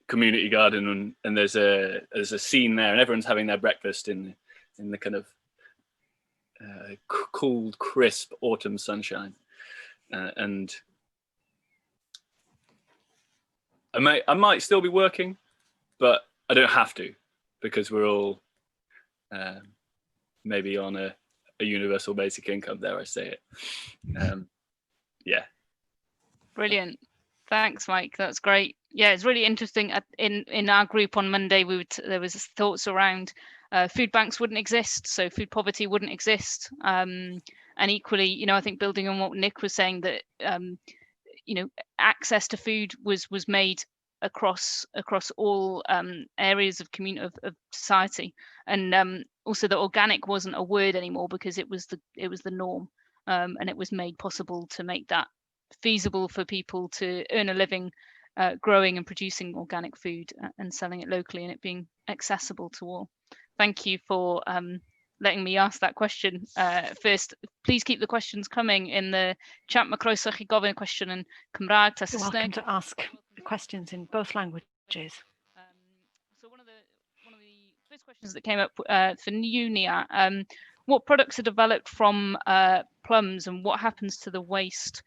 community garden, and there's a scene there, and everyone's having their breakfast in the kind of cold, crisp autumn sunshine. And I might still be working, but I don't have to, because we're all maybe on a universal basic income, dare I say it. Yeah. Brilliant. Thanks, Mike. That's great. Yeah, it's really interesting. In our group on Monday, there was thoughts around food banks wouldn't exist, so food poverty wouldn't exist. And equally, I think building on what Nick was saying, that access to food was made across all areas of society, and also that organic wasn't a word anymore because it was the norm, and it was made possible to make that feasible for people to earn a living growing and producing organic food and selling it locally, and it being accessible to all. Thank you for letting me ask that question first. Please keep the questions coming in the chat. Mae croeso chi gofyn y cwestiwn yn Cymraeg ta You're welcome Saesneg. to ask questions in both languages. So one of the first questions that came up for llunio'r, what products are developed from plums, and what happens to the waste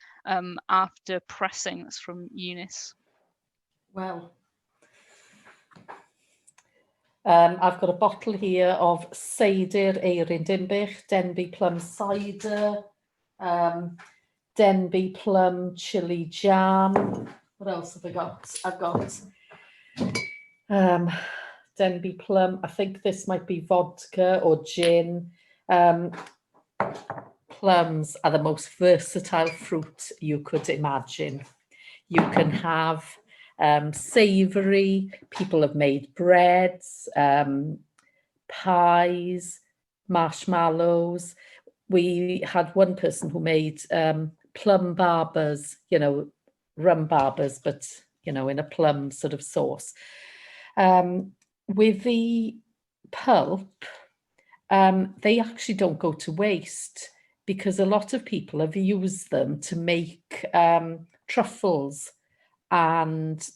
after pressing? That's from Eunice. Well, I've got a bottle here of cider Eirin Dinbych, Denbigh plum cider, Denbigh plum chili jam. What else have I got? I've got Denbigh plum. I think this might be vodka or gin. Plums are the most versatile fruit you could imagine. You can have savoury, people have made breads, pies, marshmallows. We had one person who made plum barbers, rum barbers, but, in a plum sort of sauce. With the pulp, they actually don't go to waste, because a lot of people have used them to make truffles. And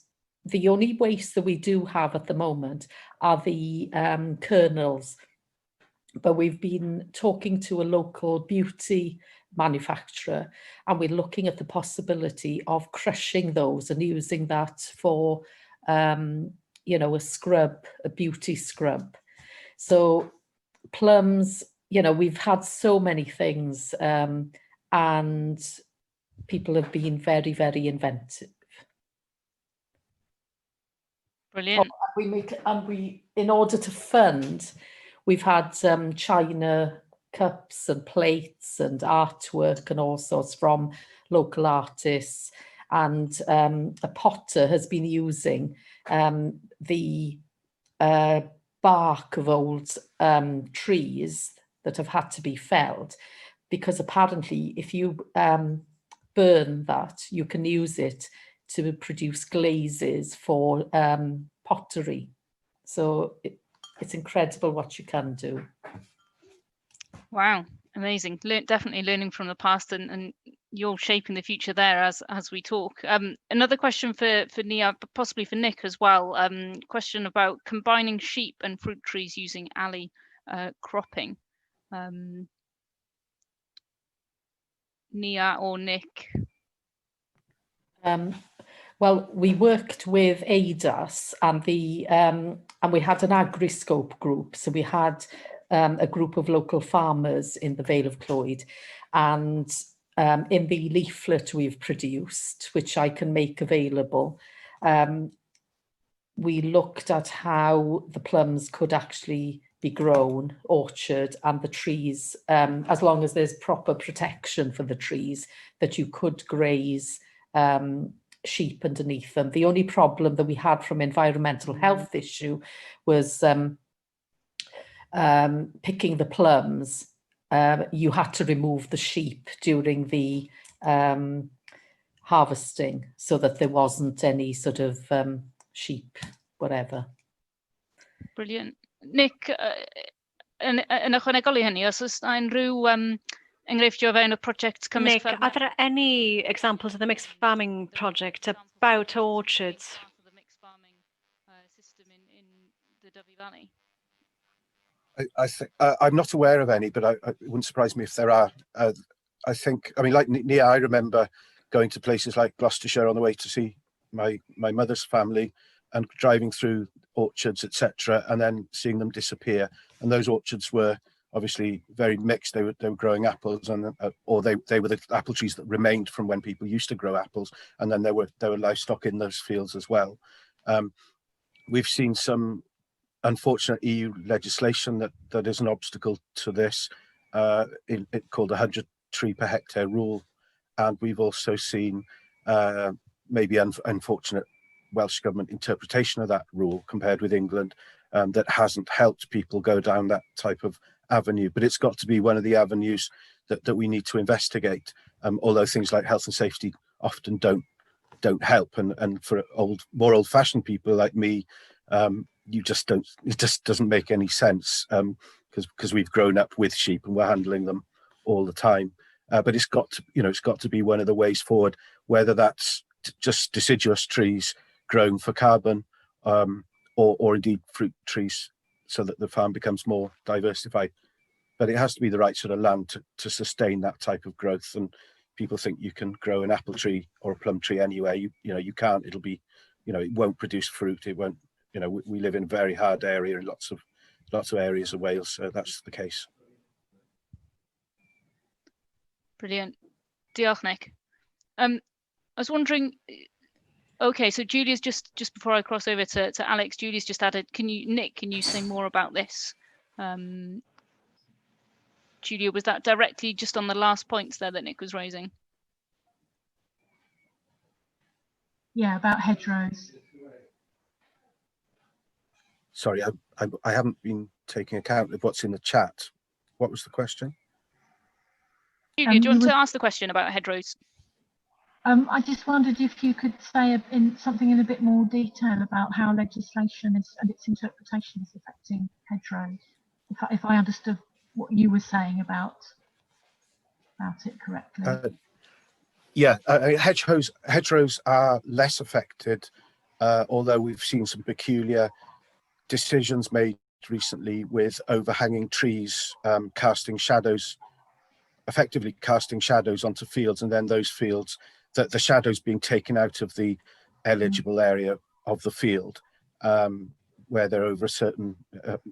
the only waste that we do have at the moment are the kernels. But we've been talking to a local beauty manufacturer, and we're looking at the possibility of crushing those and using that for, a scrub, a beauty scrub. So plums, we've had so many things, and people have been very, very inventive. Brilliant. In order to fund, we've had china cups and plates and artwork and all sorts from local artists, and a potter has been using the bark of old trees that have had to be felled, because apparently if you burn that, you can use it to produce glazes for pottery. So it's incredible what you can do. Wow, amazing. Definitely learning from the past, and you're shaping the future there as we talk. Another question for Nia, but possibly for Nick as well. Question about combining sheep and fruit trees using alley cropping. Nia or Nick? Well, we worked with ADAS and and we had an agri-scope group. So we had a group of local farmers in the Vale of Clwyd, and in the leaflet we've produced, which I can make available, we looked at how the plums could actually be grown, orchard, and the trees, as long as there's proper protection for the trees, that you could graze sheep underneath them. The only problem that we had from environmental health issue was picking the plums. You had to remove the sheep during the harvesting so that there wasn't any sort of sheep, whatever. Brilliant. Nick, yn ychwanegol I hynny, os oes unrhyw enghreifftiau fewn y prosiect cymysg Nick, are there any examples of the mixed farming project about orchards? The mixed farming system in the Dyfi Valley? I think I'm not aware of any, but it wouldn't surprise me if there are. I think, I mean, like Nia, I remember going to places like Gloucestershire on the way to see my mother's family and driving through orchards, etc., and then seeing them disappear. And those orchards were obviously very mixed. They were growing apples, and or they were the apple trees that remained from when people used to grow apples. And then there were livestock in those fields as well. We've seen some unfortunate EU legislation that is an obstacle to this, called 100 tree per hectare rule, and we've also seen maybe unfortunate Welsh Government interpretation of that rule compared with England that hasn't helped people go down that type of avenue. But it's got to be one of the avenues that we need to investigate, although things like health and safety often don't help, and for more old-fashioned people like me, it just doesn't make any sense, because we've grown up with sheep and we're handling them all the time. But it's got to be one of the ways forward, whether that's just deciduous trees grown for carbon, or indeed fruit trees, so that the farm becomes more diversified. But it has to be the right sort of land to sustain that type of growth. And people think you can grow an apple tree or a plum tree anywhere. You can't. It'll be, it won't produce fruit. It won't. We live in a very hard area in lots of areas of Wales, so that's the case. Brilliant. Diolch, Nick. I was wondering, okay, so Julia's just before I cross over to Alex, Julia's just added, Nick, can you say more about this? Julia, was that directly just on the last points there that Nick was raising? Yeah, about hedgerows. Sorry, I haven't been taking account of what's in the chat. What was the question? Julia, do you want to ask the question about hedgerows? I just wondered if you could say something in a bit more detail about how legislation and its interpretation is affecting hedgerows. If I understood what you were saying about it correctly. Hedgerows are less affected, although we've seen some peculiar decisions made recently with overhanging trees effectively casting shadows onto fields, and then those fields, the shadows being taken out of the eligible area of the field, where they're over a certain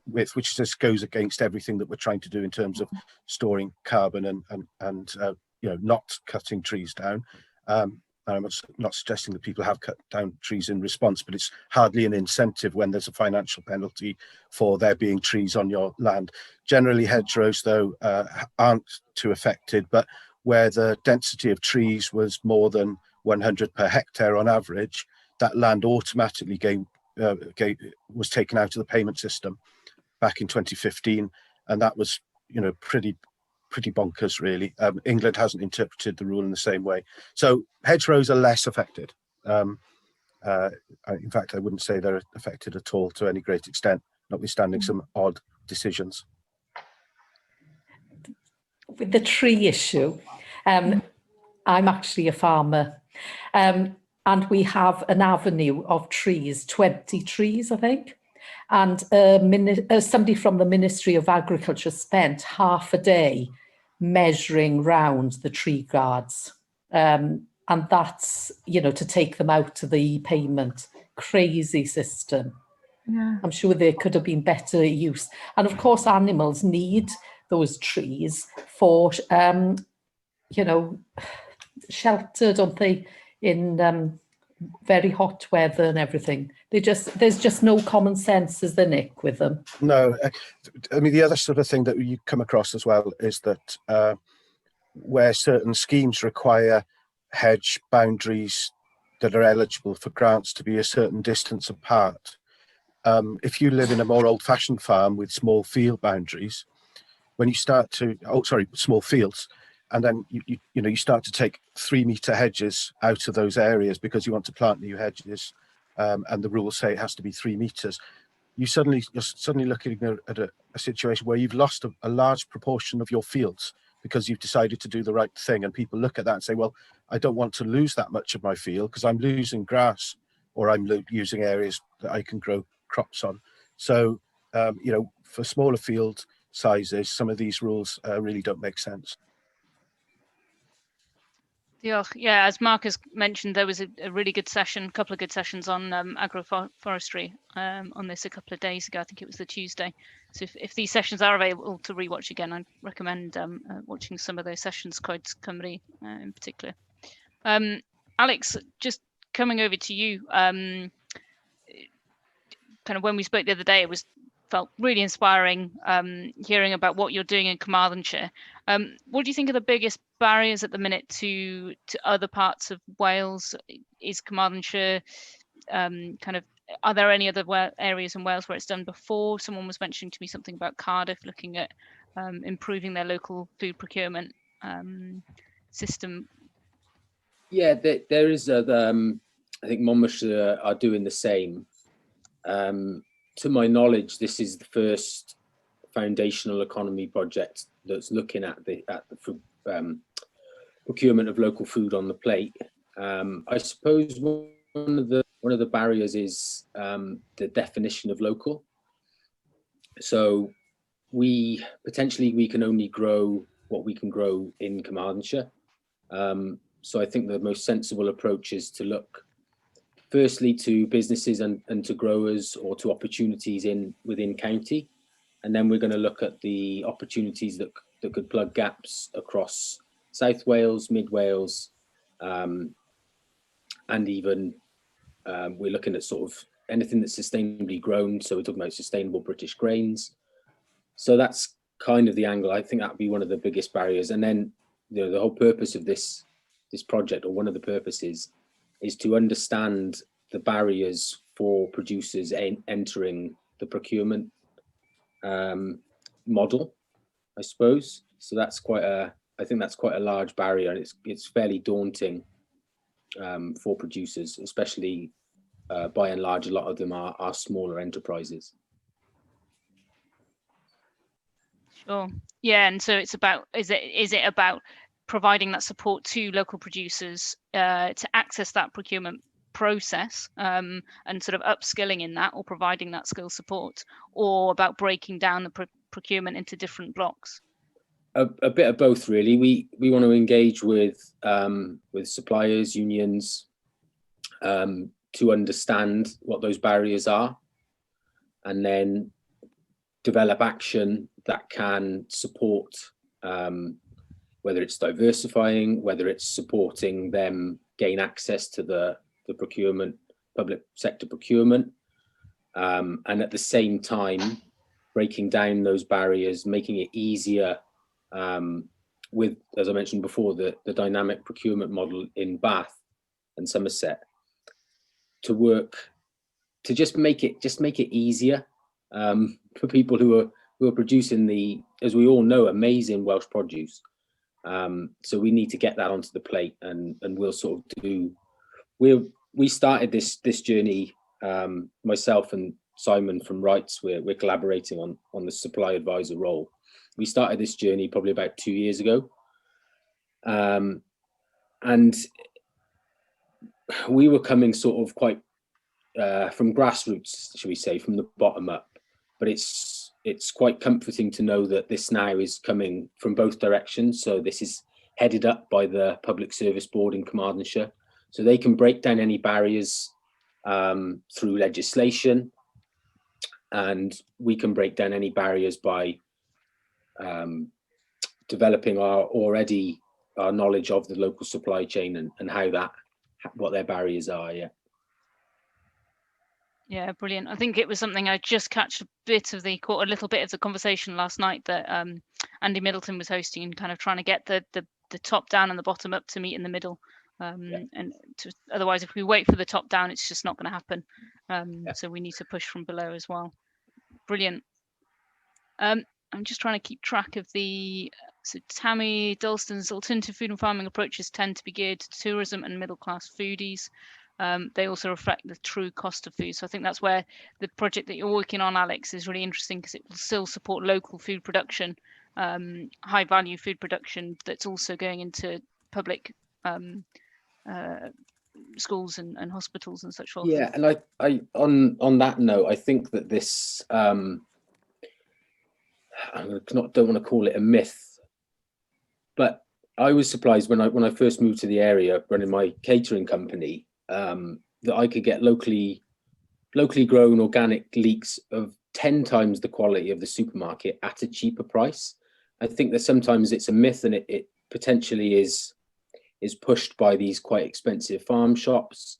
width, which just goes against everything that we're trying to do in terms of storing carbon and not cutting trees down. I'm not suggesting that people have cut down trees in response, but it's hardly an incentive when there's a financial penalty for there being trees on your land. Generally, hedgerows, though, aren't too affected, but where the density of trees was more than 100 per hectare on average, that land automatically was taken out of the payment system back in 2015, and that was pretty bonkers, really. England hasn't interpreted the rule in the same way, so hedgerows are less affected. In fact, I wouldn't say they're affected at all to any great extent, notwithstanding some odd decisions. With the tree issue, I'm actually a farmer, and we have an avenue of trees, 20 trees, I think. And somebody from the Ministry of Agriculture spent half a day measuring round the tree guards. And that's, you know, to take them out to the pavement. Crazy system. Yeah. I'm sure there could have been better use. And of course, animals need those trees for, you know, shelter, don't they, in very hot weather and everything. There's just no common sense, is there, Nick, with them? No, I mean, the other sort of thing that you come across as well is that where certain schemes require hedge boundaries that are eligible for grants to be a certain distance apart, if you live in a more old-fashioned farm with small field boundaries, when you start to, small fields, and then you start to take 3-meter hedges out of those areas because you want to plant new hedges, and the rules say it has to be 3 meters. You're suddenly looking at a situation where you've lost a large proportion of your fields because you've decided to do the right thing, and people look at that and say, well, I don't want to lose that much of my field because I'm losing grass, or I'm using areas that I can grow crops on. So, you know, for smaller field sizes, some of these rules really don't make sense. Yeah, as Mark has mentioned, there was a really good session, a couple of good sessions on agroforestry on this a couple of days ago. I think it was the Tuesday. So if these sessions are available to rewatch again, I recommend watching some of those sessions, COIDS Cymru in particular. Alex, just coming over to you, kind of when we spoke the other day, felt really inspiring hearing about what you're doing in Carmarthenshire. What do you think are the biggest barriers at the minute to other parts of Wales? Is Carmarthenshire are there any other areas in Wales where it's done before? Someone was mentioning to me something about Cardiff looking at improving their local food procurement system. Yeah, there is I think Monmouthshire are doing the same. To my knowledge, this is the first foundational economy project that's looking at the procurement of local food on the plate. I suppose one of the barriers is the definition of local. So we can only grow what we can grow in Carmarthenshire. So I think the most sensible approach is to look firstly to businesses and to growers, or to opportunities within county, and then we're going to look at the opportunities that could plug gaps across South Wales, Mid Wales, and even we're looking at sort of anything that's sustainably grown. So we're talking about sustainable British grains. So that's kind of the angle. I think that would be one of the biggest barriers. And then, you know, the whole purpose of this project, or one of the purposes, is to understand the barriers for producers entering the procurement model, I suppose. So that's I think that's quite a large barrier, and it's fairly daunting for producers, especially by and large, a lot of them are smaller enterprises. Sure. Yeah, and so it's about, is it about providing that support to local producers to access that procurement process and sort of upskilling in that, or providing that skill support, or about breaking down the procurement into different blocks? A bit of both, really. We want to engage with suppliers, unions, to understand what those barriers are, and then develop action that can support, whether it's diversifying, whether it's supporting them gain access to the procurement, public sector procurement, and at the same time breaking down those barriers, making it easier with, as I mentioned before, the dynamic procurement model in Bath and Somerset, to work to just make it easier for people who are producing the, as we all know, amazing Welsh produce. So we need to get that onto the plate, and we'll sort of do. we started this journey, myself and Simon from Rights, we're collaborating on the supply advisor role. We started this journey probably about 2 years ago. And we were coming sort of quite from grassroots, shall we say, from the bottom up. But it's quite comforting to know that this now is coming from both directions. So this is headed up by the Public Service Board in Carmarthenshire. So they can break down any barriers through legislation, and we can break down any barriers by developing our knowledge of the local supply chain and what their barriers are. Yeah, brilliant. I think it was something I just caught a little bit of the conversation last night that Andy Middleton was hosting, and kind of trying to get the top down and the bottom up to meet in the middle. Otherwise, if we wait for the top down, it's just not going to happen. So we need to push from below as well. Brilliant. I'm just trying to keep track of so Tammy Dalston's alternative food and farming approaches tend to be geared to tourism and middle class foodies. They also reflect the true cost of food. So I think that's where the project that you're working on, Alex, is really interesting, because it will still support local food production, high value food production that's also going into public schools and hospitals and such forth. Yeah, and I on that note, I think that this I don't want to call it a myth, but I was surprised when I first moved to the area running my catering company, that I could get locally grown organic leeks of 10 times the quality of the supermarket at a cheaper price. I think that sometimes it's a myth, and it potentially is pushed by these quite expensive farm shops,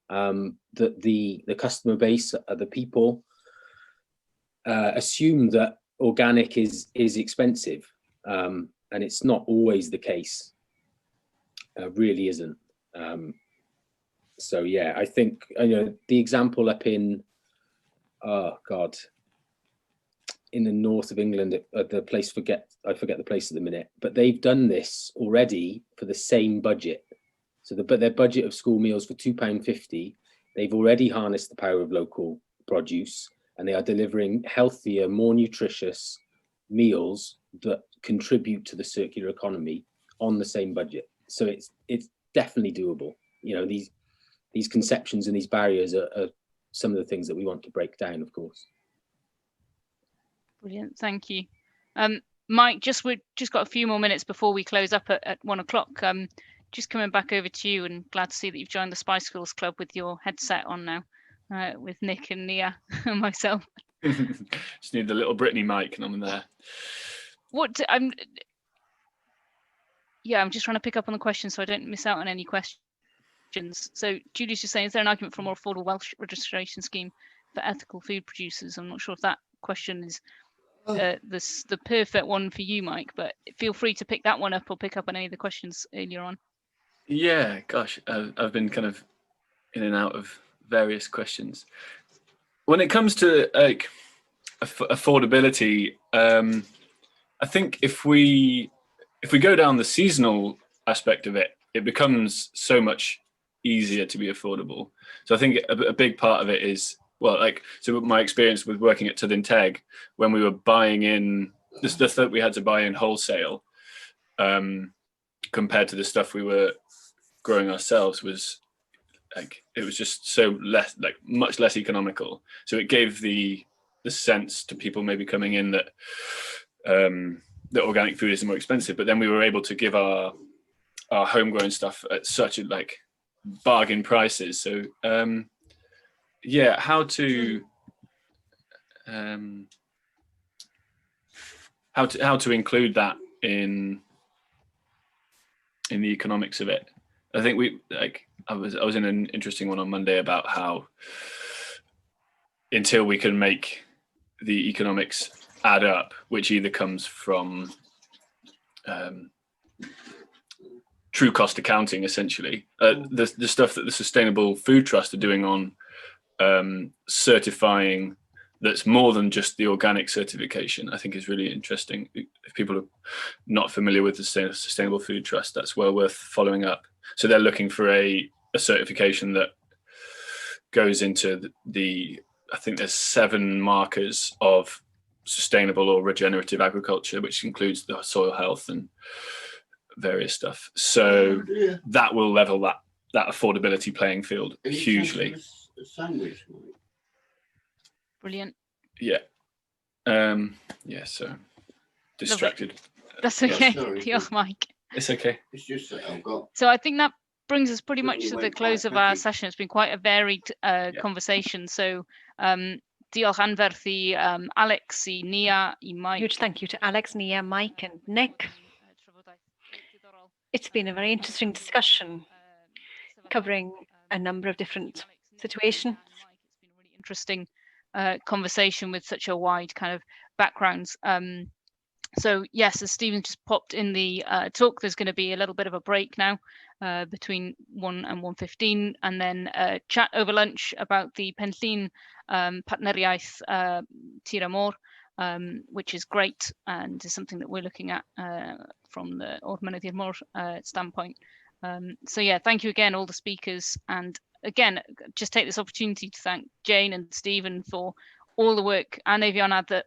that the customer base, the people, assume that organic is expensive, and it's not always the case. Really isn't. So yeah, I think the example up in in the north of England, the place I forget the place at the minute, but they've done this already for the same budget. So their budget of school meals for £2.50, they've already harnessed the power of local produce, and they are delivering healthier, more nutritious meals that contribute to the circular economy on the same budget. So it's definitely doable. These conceptions and these barriers are some of the things that we want to break down, of course. Brilliant, thank you. Mike, we've just got a few more minutes before we close up at 1 o'clock. Just coming back over to you, and glad to see that you've joined the Spice Girls Club with your headset on now, with Nick and Nia and myself. Just need the little Brittany mic and I'm there. I'm just trying to pick up on the question so I don't miss out on any questions. So Julie's just saying, is there an argument for a more affordable Welsh registration scheme for ethical food producers? I'm not sure if that question is the perfect one for you, Mike, but feel free to pick that one up or pick up on any of the questions earlier on. Yeah, gosh, I've been kind of in and out of various questions. When it comes to affordability, I think if we go down the seasonal aspect of it, it becomes so much easier to be affordable. So I think a big part of it is, so my experience with working at Tyddyn Teg, when we were buying in the stuff that we had to buy in wholesale, compared to the stuff we were growing ourselves, was it was just so much less economical. So it gave the sense to people maybe coming in that that organic food is more expensive, but then we were able to give our homegrown stuff at such bargain prices. So yeah, how to include that in the economics of it. I think I was in an interesting one on Monday about how until we can make the economics add up, which either comes from true cost accounting, essentially, the stuff that the Sustainable Food Trust are doing on certifying that's more than just the organic certification, I think is really interesting. If people are not familiar with the Sustainable Food Trust, that's well worth following up. So they're looking for a certification that goes into I think there's 7 markers of sustainable or regenerative agriculture, which includes the soil health and various stuff. So that will level that affordability playing field hugely. Brilliant. Yeah. Yeah, so distracted. That's okay. Diolch, Mike. It's okay. It's just that I've got. So I think that brings us pretty much to the close of our session. It's been quite a varied conversation. So diolch anferth I Alex, I Nia, I Mike. Huge thank you to Alex, Nia, Mike and Nick. It's been a very interesting discussion covering a number of different situations. It's been a really interesting conversation with such a wide kind of backgrounds. So yes, as Stephen just popped in the talk, there's going to be a little bit of a break now between 1 and 1:15, and then chat over lunch about the Penllyn Partneriaeth Tir y Môr, which is great and is something that we're looking at from the Mynydd i'r Môr standpoint. So yeah, thank you again, all the speakers. And again, just take this opportunity to thank Jane and Stephen for all the work, and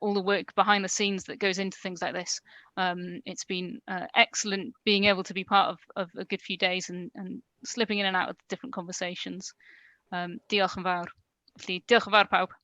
all the work behind the scenes that goes into things like this. It's been excellent being able to be part of a good few days and slipping in and out of different conversations. Diolch yn fawr. Felly, diolch yn fawr pawb.